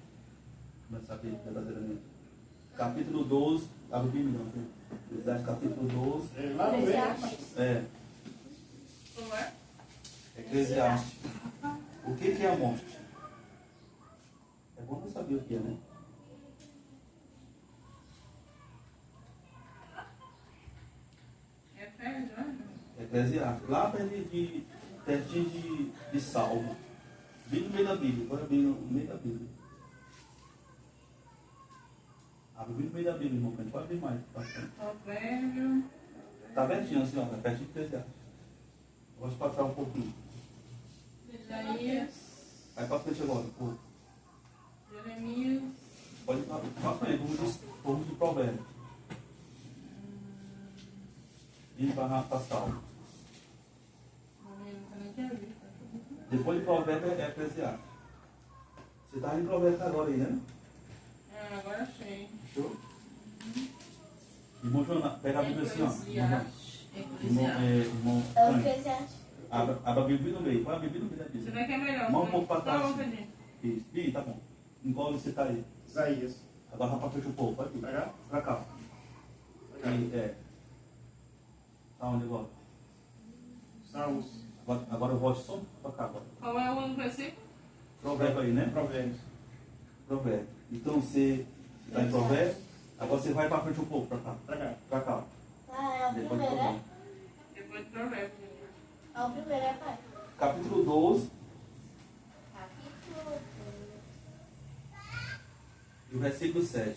Começar aqui verdadeiramente. Capítulo 12. Abre bem, não. Eclesiastes capítulo 12. Lá no meio. Como é? Eclesiastes. O que é a morte? É bom não saber o que é, né? É férias, né? Eclesiastes. Lá pertinho de Salmo. Bem no meio da Bíblia. Agora bem no meio da Bíblia. Abre bem no meio da Bíblia, irmão, que a gente pode ver mais. Provérbio. Tá pertinho assim, ó, tá pertinho de Eclesiastes. Vou passar um pouquinho. Isaías. Aí pra frente agora, pô. Jeremias. Pode ir pra frente, vamos de provérbio. E para Salmo. Depois de provérbio é Eclesiastes. Você tá em provérbio agora aí, né? Agora achei. Show? Irmão Jonas, pega a Bíblia assim, ó. Irmão Abra a Bíblia no meio. Põe a Bíblia no meio da Bíblia. Você vai que é melhor. Mão um pouco para trás. Tá, isso. Ih, tá bom. Em qual você tá aí? Isaías. Agora vai para frente um pouco. Pode ir. Pra cá? Pra cá. E, tá onde agora? Salmos. Agora eu volte só pra cá agora. Qual é o versículo? Provérbio aí, né? Provérbios. Provérbio. Então você está em provérbio. Agora você vai para frente um pouco, pra cá. Pra cá. Pra cá. Ah, é o Depois de primeiro, provérbio. Depois de provérbio. é? O primeiro é pai. Capítulo 12 Capítulo e o versículo 7.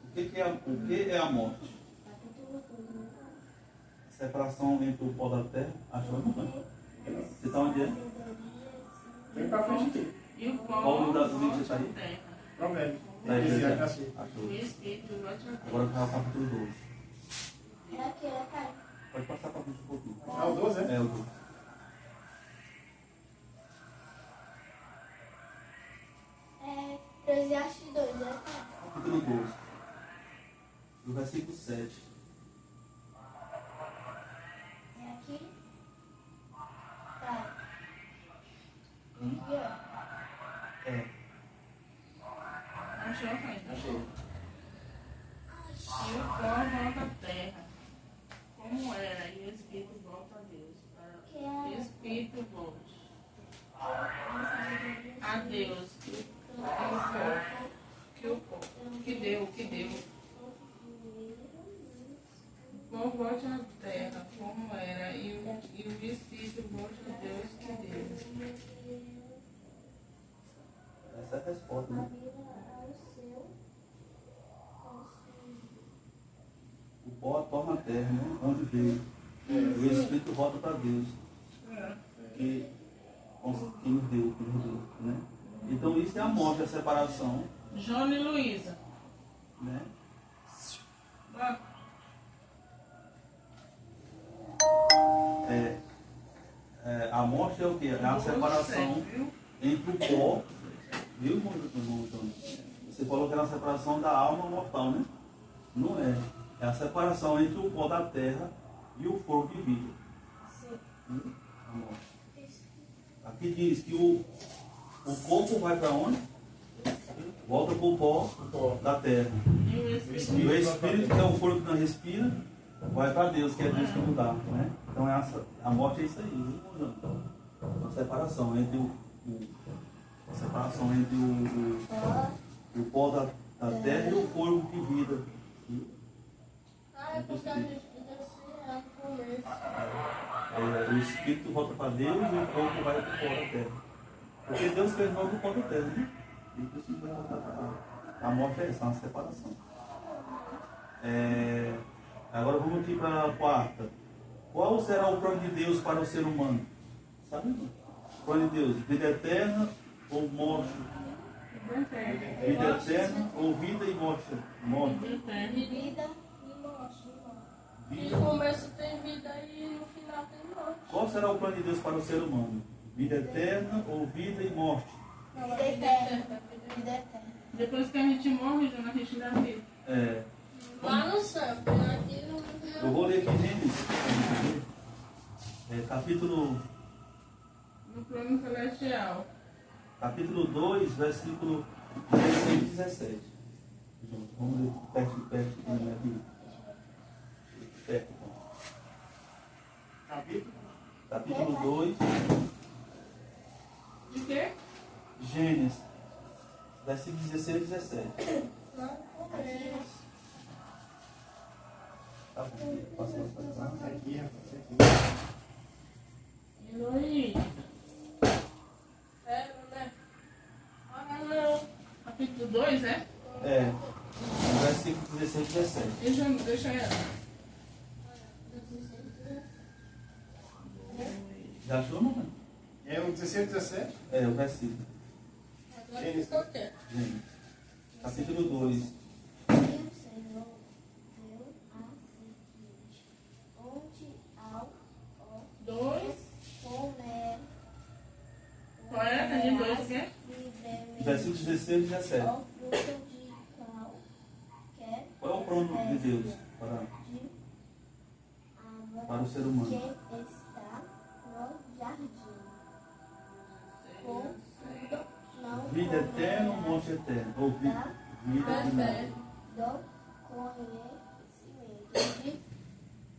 O que é a morte? Capítulo 1. Separação entre o pó da terra. Achou? Você está onde é? Vem pra frente aqui. E o pó Qual o das volte vídeos à aí? terra. Provérbios. Da Eclesiastes igreja. assim. Achou. O Espírito volte à terra. Agora vai ao capítulo 12. É aquele, é pai. Pode passar para frente um pouquinho. É o 12, é? É o 12. É Eclesiastes 2, é pai. Capítulo 12. Do versículo 7. É aqui. Pai. Hum? E ó. É. Achou, pai? Achei. E o pó volta à terra, como era, e o Espírito volta a Deus. Que Para o é Espírito volte a Deus. Que deu. O pó volte à terra, como era, e o Espírito volte a Deus que deu. Essa é a resposta, né? O pó torna a terra, né? Onde veio. O Espírito volta para Deus. Que nos deu, né? Então isso é a morte, a separação, João e Luísa. né? A morte é o quê? É a separação entre o pó, viu, irmão Antônio? Você falou que era a separação da alma mortal, né? Não é. É a separação entre o pó da terra e o fogo de vida. Sim. A morte. Aqui diz que o corpo vai para onde? Volta para o pó da terra. E o E Espírito o Espírito, que é o corpo que não respira, vai para Deus, que é Deus que nos dá, né? Então a morte é isso aí, viu? A separação entre a separação entre o pó da terra e o corpo de vida. Ah, é porque a gente fica assim, é no começo. O Espírito volta para Deus e o corpo vai para o pó da terra. Porque Deus fez nós do pó da terra, né? E por isso vai voltar para a morte, é essa, uma separação. Agora vamos aqui para a quarta. Qual será o plano de Deus para o ser humano? Sabe? O plano de Deus, vida eterna ou morte? Vida eterna ou vida e morte? Morte. Vida e morte. Vida. No começo tem vida e no final tem morte. Qual será o plano de Deus para o ser humano? Vida eterna ou vida e morte? Vida eterna. Vida eterna. Depois que a gente morre, já a gente dá vida. Lá no céu, porque aqui não. Eu vou ler aqui, Gênesis. Capítulo No plano celestial. Capítulo 2, versículo 16 e 17. Vamos ler perto da minha Bíblia. Perto, então. Capítulo 2, De quê? Gênesis, versículo 16 e 17. Lá no começo. Tá bom, passa pra cá. Aqui, rapaz. Aqui. E Luísa. É, né? dois, é? É. No versículo 16 e 17. Deixa ela. Já achou, não? É o 16 e 17? É, o versículo. Agora ficou quieto. Gente. Capítulo 2. E o Senhor deu a seguinte: onde ao Dois. comer, Qual é? Tem de dois, o quê? livremente Versículos 16 e 17. o fruto de qualquer Qual é o plano de Deus para de para o árvore ser humano? que está no jardim. Contudo, não Vida eterna ou morte eterna? Ou vida eterna? do conhecimento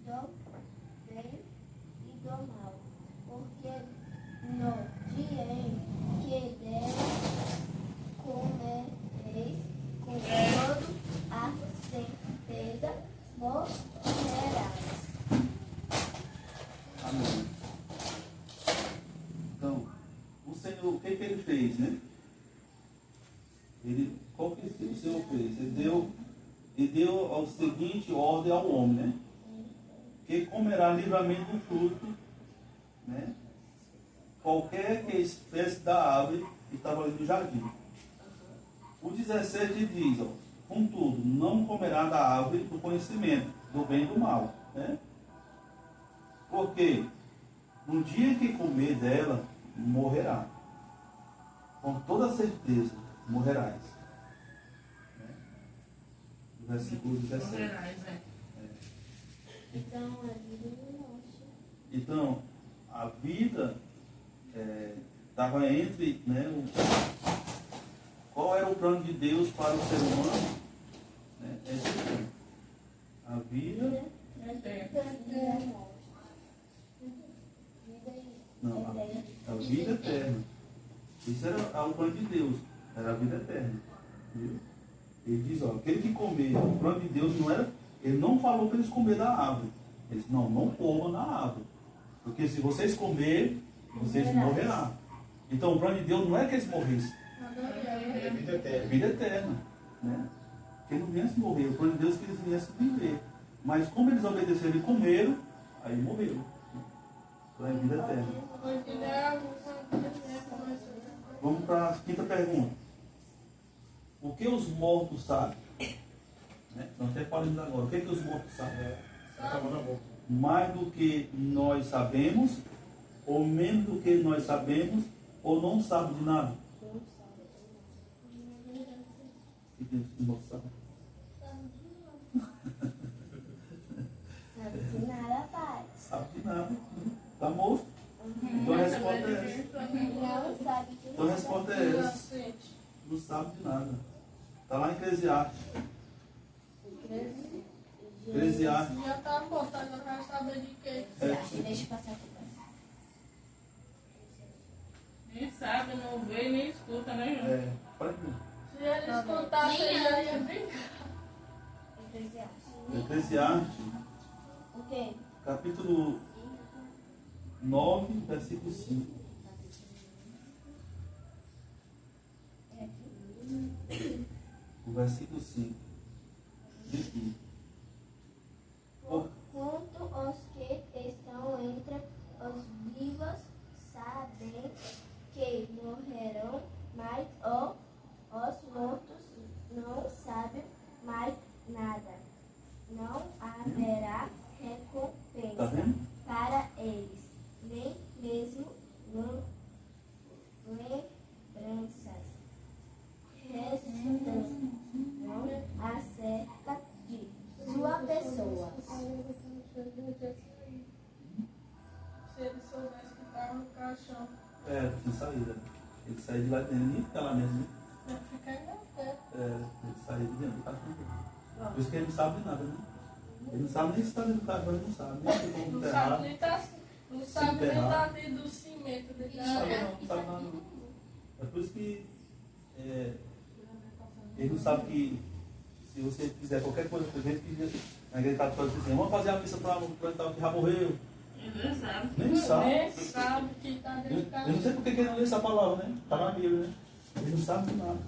do bem e do mal, porque no dia em que dele comereis, com toda a certeza morrerás. Amém. Então, o Senhor, o que ele fez, né? Qual que o Senhor fez? Ele deu a seguinte ordem ao homem, né? Que comerá livremente do fruto, né? Qualquer que espécie da árvore que estava ali no jardim. O 17 diz, ó, contudo, não comerá da árvore do conhecimento, do bem e do mal, né? Porque no dia que comer dela, morrerá. Com toda certeza, morrerás. Né? Versículo 17. Morrerás, é. Então, a vida não morte. Então, a vida estava entre, né, qual era o plano de Deus para o ser humano? Né? Esse plano. A vida, não, a vida eterna. Isso era o plano de Deus, era a vida eterna. Viu? Ele diz, ó, aquele que comer, o plano de Deus não era, ele não falou para eles comer da árvore. Ele disse, não comam da árvore. Porque se vocês comerem, vocês morrerão. Então o plano de Deus não é que eles morressem. É vida É eterna. vida eterna. Né? Que não viessem morrer. O plano de Deus é que eles viessem viver. Mas como eles obedeceram e comeram, aí morreram. Então é vida eterna. Vamos para a quinta pergunta. O que os mortos sabem? Né? Nós até falamos agora. O que os mortos sabem? Acabou na boca. Mais do que nós sabemos, ou menos do que nós sabemos, ou não sabe de nada? O que os mortos sabem? Sabe de nada, pai. Sabe de nada. Está morto. Então a resposta é essa. Não sabe de Então a nada. resposta é essa. Não sabe de nada. Está lá em Eclesiastes. Eclesiastes. Já tá morto, agora vai saber de quê? Deixa eu passar aqui. Nem sabe, não vê, nem escuta, né, João? Pode ver. Se ele escutasse, ele já ia brincar. Eclesiastes. Eclesiastes, O quê? capítulo 9, versículo 5. É aqui. O versículo 5. Diz aqui. Porquanto os que estão entre os vivos sabem que morrerão, mas os mortos não sabem mais nada. Não haverá Tá recompensa vendo? para eles, nem mesmo lembranças resultam acerca de sua pessoa. Se ele soubesse que estava no caixão, Tinha saído. Ele saiu de lá dentro, nem fica lá mesmo. Né? ia ficar engatado. Ele saiu de dentro do caixão dele. Por isso que ele não sabe de nada, né? Ele não sabe nem se está dentro do caixão, ele não sabe. Nem se está Não enterrado. sabe nem não sabe nem tá dentro do cimento dele. Não sabe nada, não. É por isso que ele não sabe que se você fizer qualquer coisa por exemplo, que na igreja católica diz assim, vamos fazer a missa para o tal que já morreu. Ele nem sabe. Nem sabe. Nem sabe que está dentro do Eu não caixão. sei porque que ele não lê essa palavra, né? Está na Bíblia, né? Ele não sabe de nada.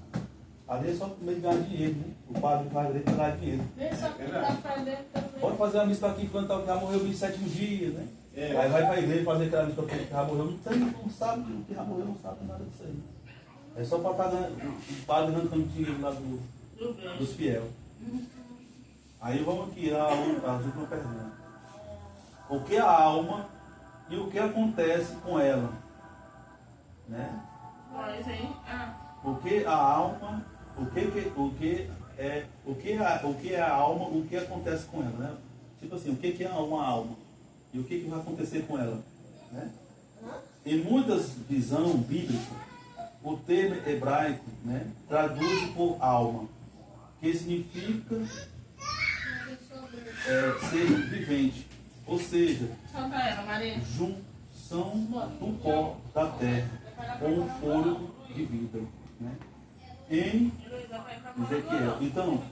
Ali é só para ganhar dinheiro, né? O padre vai ali para ganhar dinheiro. Nem só que tá fazendo também. Pode fazer a missa para quem canta que já morreu 27 dias, né? É. Aí vai para a igreja fazer aquela missa para quem já morreu. Não sabe, o que já morreu não sabe nada disso aí. É só para estar o padre arrancando dinheiro lá dos fiéis. Aí vamos aqui, a última pergunta. O que é a alma e o que acontece com ela? Né? Mas, hein? O que a alma, o que é a alma, o que acontece com ela, né? Tipo assim, o que é uma alma e o que vai acontecer com ela, né? Em muitas visões bíblicas, o termo hebraico, né, traduz por alma, que significa ser vivente, ou seja, Solta ela, Maria. junção do pó da terra com o fôlego de vida, né? Em Ezequiel. Então,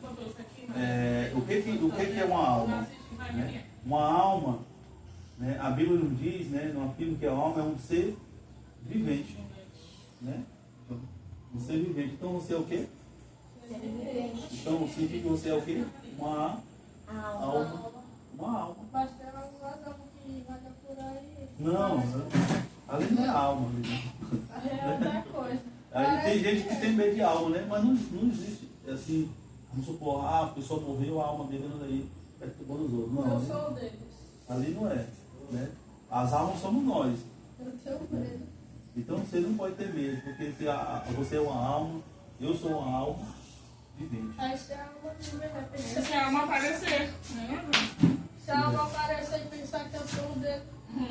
o que é uma alma? Né? Uma alma, né? A Bíblia nos diz, né? Não afirma que a alma é um ser vivente, né? Um ser vivente. Então você é o quê? Então significa que você é o quê? Uma alma. Uma alma. Mas tem algumas almas que vai por aí. Não, ali não é alma. É outra coisa. Aí tem gente que tem medo de alma, né? Mas não existe assim, vamos supor, a pessoa morreu, a alma dele anda aí perturbando os outros. Não, Eu né? sou um deles. Ali não é, né? As almas somos nós. Eu tenho medo. Então você não pode ter medo, porque você é uma alma, eu sou uma alma vivente. Aí se a alma de repente. Se a alma aparecer, né? Se a alma aparecer e pensar que eu sou um deles.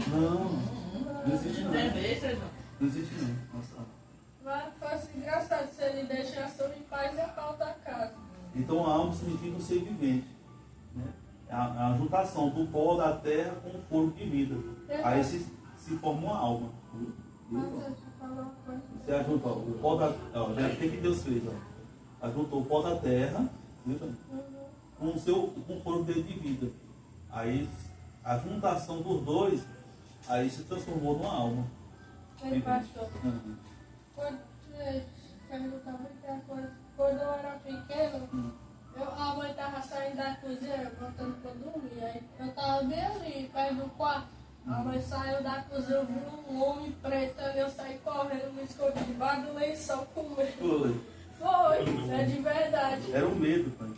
Não existe não. Deixa, João. Não existe não. Nossa. Mas fosse engraçado se ele deixasse eu em paz e a pau da casa. Então a alma significa um ser vivente, né? A juntação do pó da terra com o corpo de vida. Aí se forma uma alma. Mas eu te falar uma coisa. Você ajunta o pó da terra, já tem que Deus fez, ó. Ajuntou o pó da terra, viu, com o corpo dele de vida. Aí a juntação dos dois, aí se transformou numa alma. Ei, pastor. Uhum. Quando eu era pequeno, a mãe estava saindo da cozinha, botando para dormir. Aí eu estava bem ali, perto do quarto. A mãe saiu da cozinha, eu vi um homem preto ali, eu saí correndo, me escondi debaixo do lençol com medo. Foi, é de verdade. Era o medo, pai.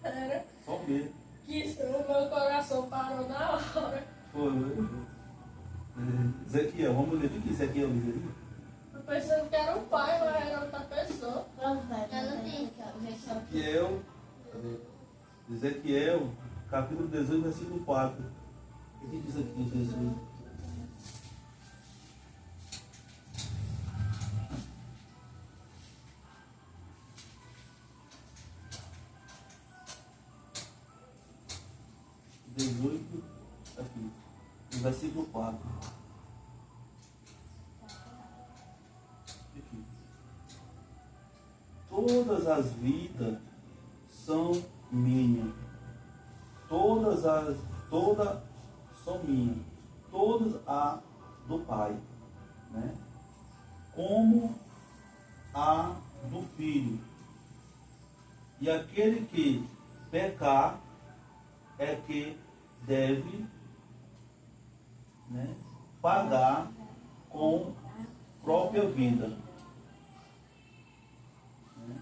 Era Só medo. que o meu coração parou na hora. Foi. Ezequiel, vamos ler. O que Ezequiel diz ali? Eu pensando que era o pai, mas era outra pessoa. Ezequiel, capítulo 18, versículo 4. O que diz aqui, Jesus? Aqui, no versículo 4. Aqui. Todas as vidas são minhas. Todas são minhas. Todas a do Pai, né? Como a do Filho. E aquele que pecar é que deve, né, pagar com própria vida. Né?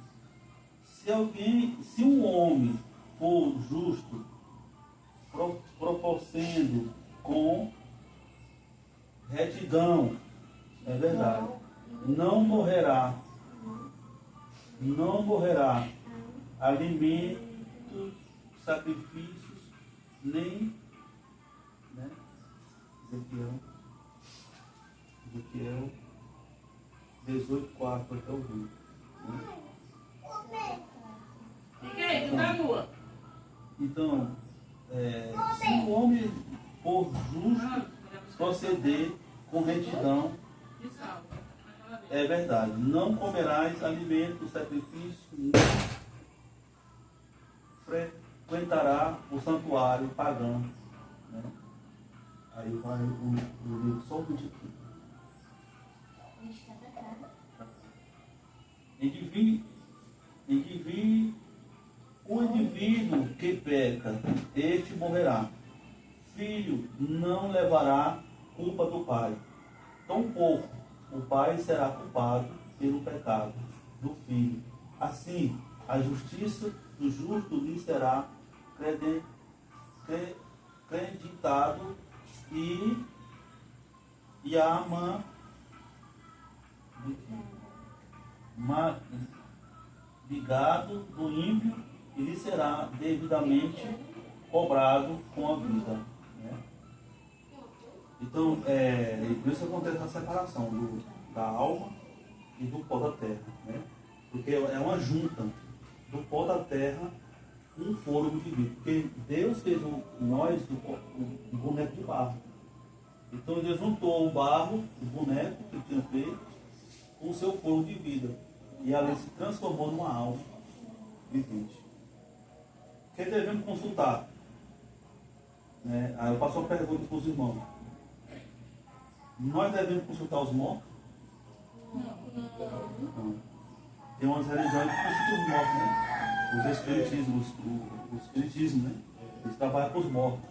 Se um homem for justo, proporcionando com retidão, é verdade, não morrerá alimentos, sacrifícios, nem, né? Ezequiel 18:4 até o 20. Né? Fica aí, tu tá nua. Então, se o homem for justo, proceder com retidão, Que salva. é verdade, não comerás alimento, sacrifício, nem frequentará o santuário pagão. Né? Aí vai o livro só o título. Em que peca, este morrerá. Filho não levará culpa do pai. Tampouco o pai será culpado pelo pecado do filho. Assim, a justiça do justo lhe será creditado e a ligado do ímpio e lhe será devidamente cobrado com a vida. Né? Então, por isso acontece a separação da alma e do pó da terra. Né? Porque é uma junta do pó da terra com um fôlego de vida. Porque Deus fez nós um boneco de barro. Então Deus juntou o barro, o boneco que ele tinha feito, com o seu fôlego de vida. E ali se transformou numa alma vivente. Quem devemos consultar? Né? Aí eu passo uma pergunta para os irmãos. Nós devemos consultar os mortos? Não. Tem umas religiões que consultam os mortos, né? Os espiritismos, o espiritismo, né? Eles trabalham com os mortos.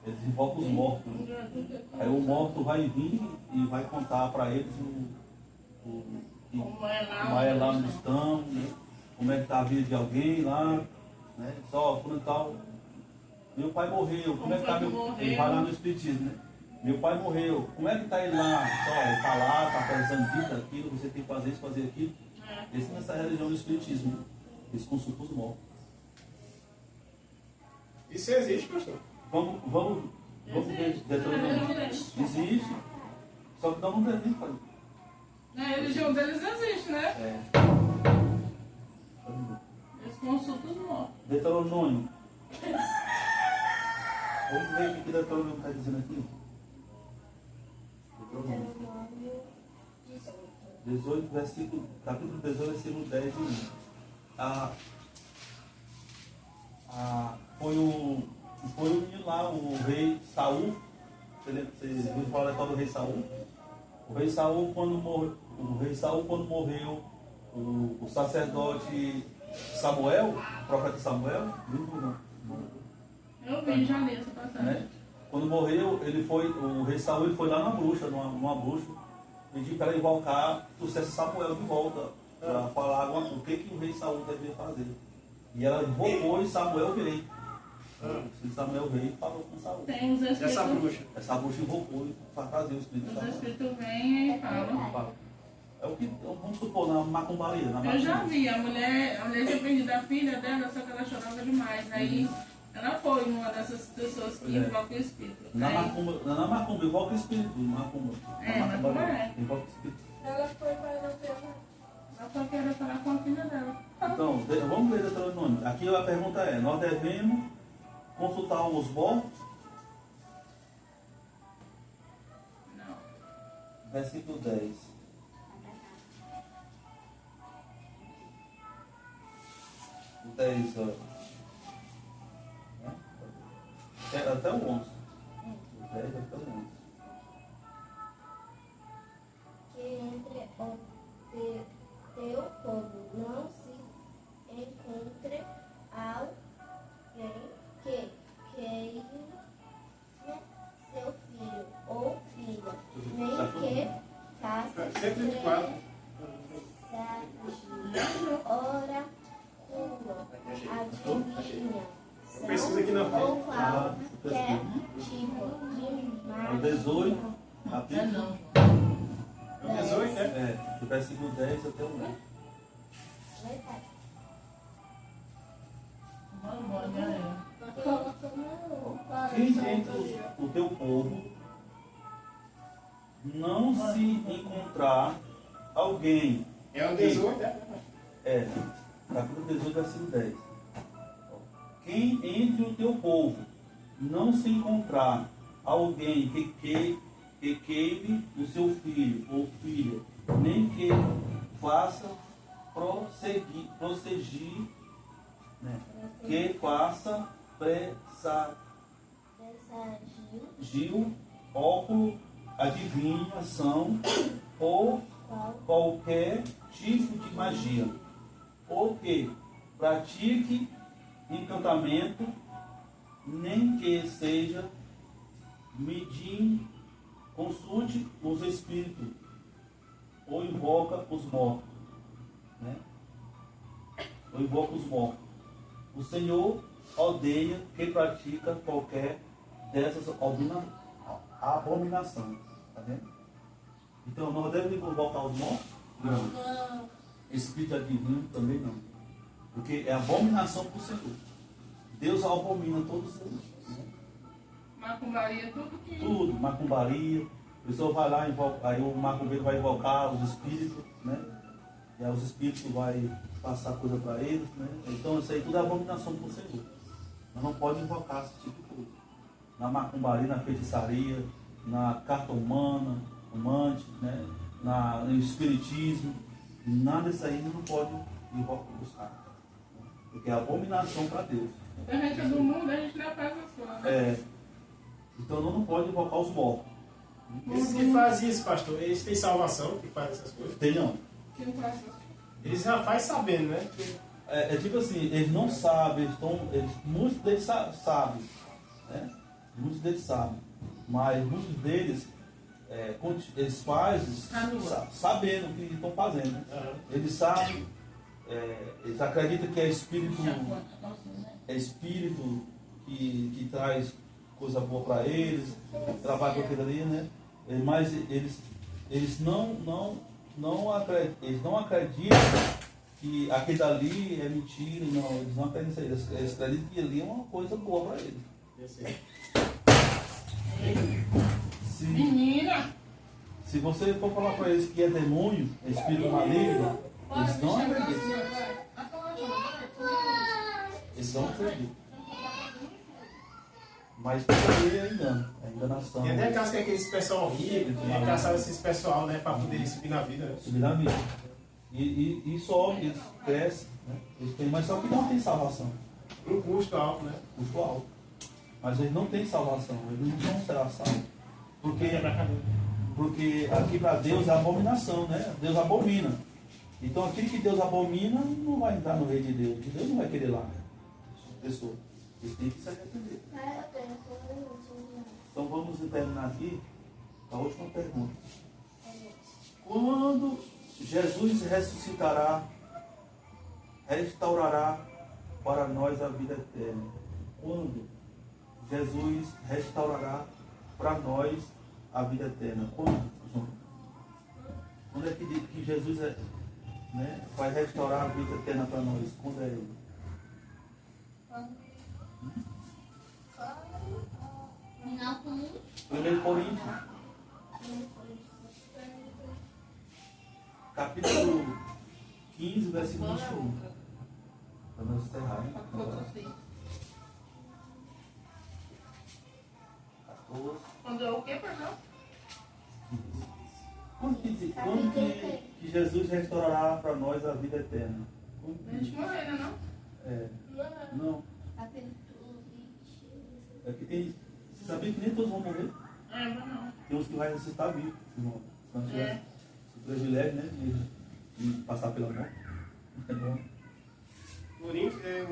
Eles invocam os mortos. Né? Aí o morto vai vir e vai contar para eles como é lá onde estão, né? Como é que está a vida de alguém lá, né? Só quando tal. Meu pai morreu, como é que está meu. Ele vai lá no espiritismo, né? Meu pai morreu, como é que está ele lá? Só, ele está lá, está pensando disso, daquilo, você tem que fazer isso, fazer aquilo. Esse nessa religião do espiritismo, né? Eles consultam os mortos. Isso existe, pastor? Vamos ver. Existe. Só que não devemos fazer. Na religião deles existe, né? É. Eles consultam os mortos. Deuteronômio. Vamos ver o que Deuteronômio está dizendo aqui. Deuteronômio 18, capítulo 18, versículo 10 e 1. Foi o menino lá, o rei Saul. Vocês viram falar da história do rei Saul? O rei Saul, quando morreu, o sacerdote Samuel, o profeta Samuel, eu vi já nessa passagem. Né? Quando morreu, o rei Saul foi lá numa bruxa, pediu para ela invocar o sucesso Samuel de volta, para falar o que o rei Saul deveria fazer. E ela invocou e Samuel veio. Samuel veio e falou com Saul. Tem os espíritos. Essa bruxa invocou para trazer o espírito de Samuel. Os espíritos vêm e falam. É o que, vamos supor, na macumbaria. Eu já vi, a mulher tinha perdido a filha dela, só que ela chorava demais. Aí ela foi uma dessas pessoas que invoca o espírito. Na macumba, invoca o espírito. Macumba invoca o espírito. Ela foi para não ter. Ela só queria falar com a filha dela. Então, vamos ver Deuteronômio. Aqui a pergunta é: nós devemos consultar os mortos? Não. Versículo 10. O 10, até o 11. O 10 até o 11. Que entre o teu povo não se encontre alguém que queime seu filho ou filha, nem que faça 124. oráculo, adivinhação Pesquisa aqui na frente. ou qualquer tipo de mágica. O 18, capítulo. Não. É o 18, né? Do versículo 10 até o 11. Quem entre o teu povo não se encontrar alguém. É o 18, né? Capítulo 18, versículo 10. Quem entre o teu povo não se encontrar alguém que queime o seu filho ou filha, nem que faça prosseguir, né? Que faça presagio, óculo, adivinhação ou qualquer tipo de magia, ou que pratique encantamento, nem que seja medir, consulte os espíritos, ou invoca os mortos. Né? Ou invoca os mortos. O Senhor odeia quem pratica qualquer dessas abominações. Tá vendo? Então nós devemos invocar os mortos? Não. Espírito adivinho também não. Porque é abominação para o Senhor. Deus abomina todos eles. Né? Macumbaria, tudo que... Tudo, macumbaria. A pessoa vai lá, aí o macumbeiro vai invocar os espíritos, né? E aí os espíritos vão passar coisa para eles, né? Então isso aí tudo é abominação para o Senhor. Nós não podemos invocar esse tipo de coisa. Na macumbaria, na feitiçaria, na carta humana, humante, né? No espiritismo, nada disso aí não pode buscar. Porque é abominação para Deus. A gente é do mundo, a gente não faz as coisas. É, então não pode invocar os mortos. Esses que fazem isso, pastor, eles têm salvação, que fazem essas coisas? Tem não. Que não faz essas Eles já fazem sabendo, né? É tipo assim, eles não sabem, muitos deles sabem, né? Muitos deles sabem, mas muitos deles eles fazem sabendo o que estão fazendo. Né? Eles sabem, eles acreditam que é espírito que traz coisa boa para eles, trabalha com aquilo ali, né? Mas eles não acreditam que aquilo ali é mentira, não, eles não acreditam nisso aí. Eles acreditam que ali é uma coisa boa para eles. Menina! Se você for falar para eles que é demônio, é espírito maligno, eles não acreditam. Eles não acreditam. Mas isso aí é engano, é enganação. Tem até aquelas que é aqueles pessoal rico, que caçaram esses pessoal, né, para poder subir na vida. Né? Subir na vida. E sobe, eles crescem, né? Eles têm, mas só que não tem salvação. Um custo alto, né? Custo alto. Mas eles não têm salvação, eles não vão ser salvos. Porque aqui para Deus é abominação, né? Deus abomina. Então aquele que Deus abomina não vai entrar no reino de Deus. Que Deus não vai querer lá. Pessoa. Eles têm que se arrepender. Então vamos terminar aqui a última pergunta. Quando Jesus ressuscitará, restaurará para nós a vida eterna? Quando Jesus restaurará para nós a vida eterna? Quando, João? Quando é que Jesus vai restaurar a vida eterna para nós? Quando é ele? Final comum. 1 Coríntios, capítulo 15, versículo 21. Para nós encerrar, hein? 14. Quando é o quê, perdão? Quando que Jesus restaurará para nós a vida eterna? A gente morrer, né, não? Não. Capítulo 20. Aqui tem. Você sabia que nem todos vão morrer? Não. Tem uns que vai ressuscitar vivo. Se não tiver esse privilégio, né? De passar pela morte. É bom. Coríntios é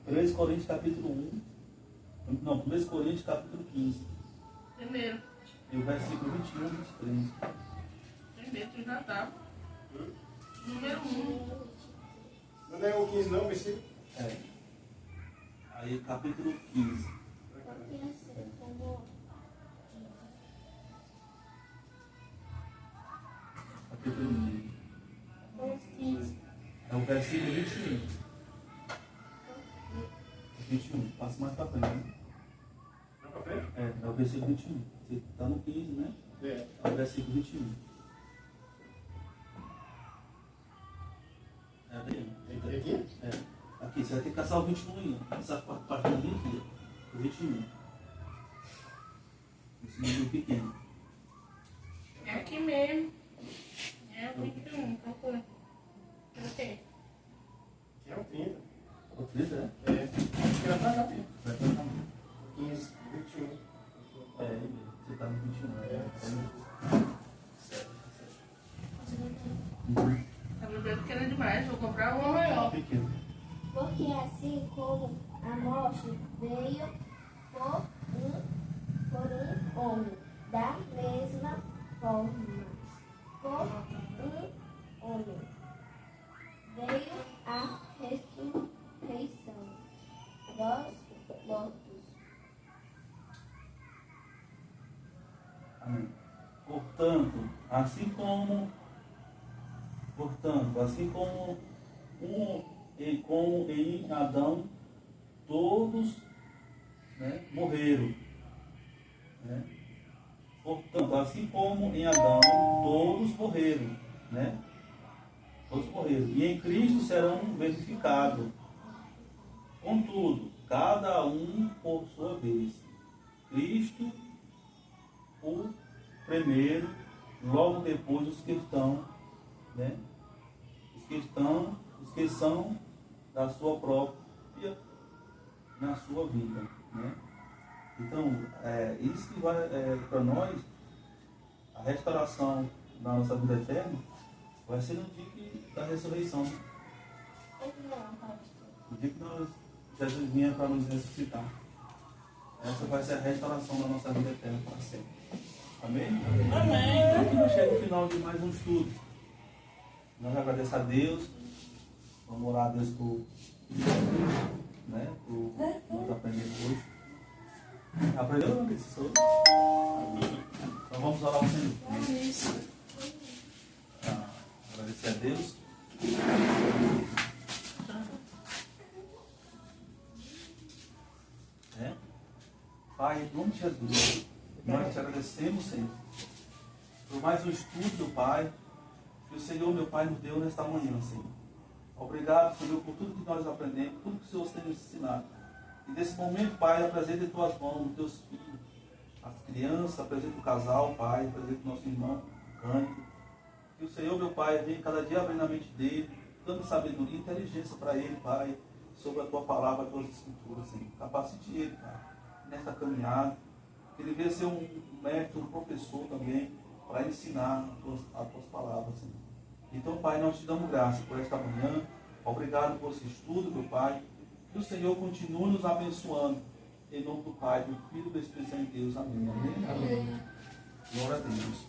1 Coríntios capítulo 1. Não, 1 Coríntios capítulo 15. Primeiro. E o versículo 21 e 23. Primeiro, tu já estava. Número 1. Não é o 15 não, versículo? Aí capítulo 15. Capítulo 15. É o versículo 21. 21. Passa mais para frente, né? Não para frente? É o versículo 21. Você está no 15, né? É o versículo 21. Daí. Aqui? Aqui, você vai ter que caçar o 21 aí. Essa parte aqui, o 21. Esse número pequeno. É aqui mesmo. É o 21, procura. Ok. Que é o 30. O 30, né? Vai pra cá, filho. Vai pra cá. 15, 21. Você tá no 21. Tá me vendo pequeno demais, vou comprar uma maior. Pequeno. Porque assim como a morte veio por um homem, da mesma forma, por um homem veio a ressurreição dos mortos. Amém. Portanto, assim como em Adão todos, né, morreram, né? Portanto, assim como em Adão todos morreram, né? Todos morreram. E em Cristo serão verificados. Contudo, cada um por sua vez. Cristo o primeiro, logo depois os que estão, né? Os que são da sua própria, na sua vida, né? Então, isso que vai para nós, a restauração da nossa vida eterna, vai ser no dia da ressurreição. No dia que Jesus vinha para nos ressuscitar. Essa vai ser a restauração da nossa vida eterna para sempre. Amém? Amém. Então, aqui nós chegamos ao final de mais um estudo. Nós agradecemos a Deus. Vamos orar a Deus por nós aprender hoje. Aprendeu ou não? Então vamos orar ao Senhor. Agradecer a Deus. Pai, em nome de Jesus, nós te agradecemos, Senhor, por mais um estudo, Pai, que o Senhor, meu Pai, nos deu nesta manhã, Senhor. Obrigado, Senhor, por tudo que nós aprendemos, tudo que o Senhor tem nos ensinado. E nesse momento, Pai, apresenta em tuas mãos os teus filhos, as crianças, apresenta o casal, Pai, apresenta o nosso irmão, Cândido. Que o Senhor, meu Pai, venha cada dia abrir na mente dele, dando sabedoria e inteligência para ele, Pai, sobre a tua palavra, as tuas escrituras, Senhor. Capacite ele, Pai, nesta caminhada. Que ele venha ser um mestre, um professor também, para ensinar as tuas palavras, Senhor. Então, Pai, nós te damos graça por esta manhã. Obrigado por esse estudo, meu Pai. Que o Senhor continue nos abençoando. Em nome do Pai, do Filho e do Espírito Santo de Deus. Amém. Amém. Glória a Deus.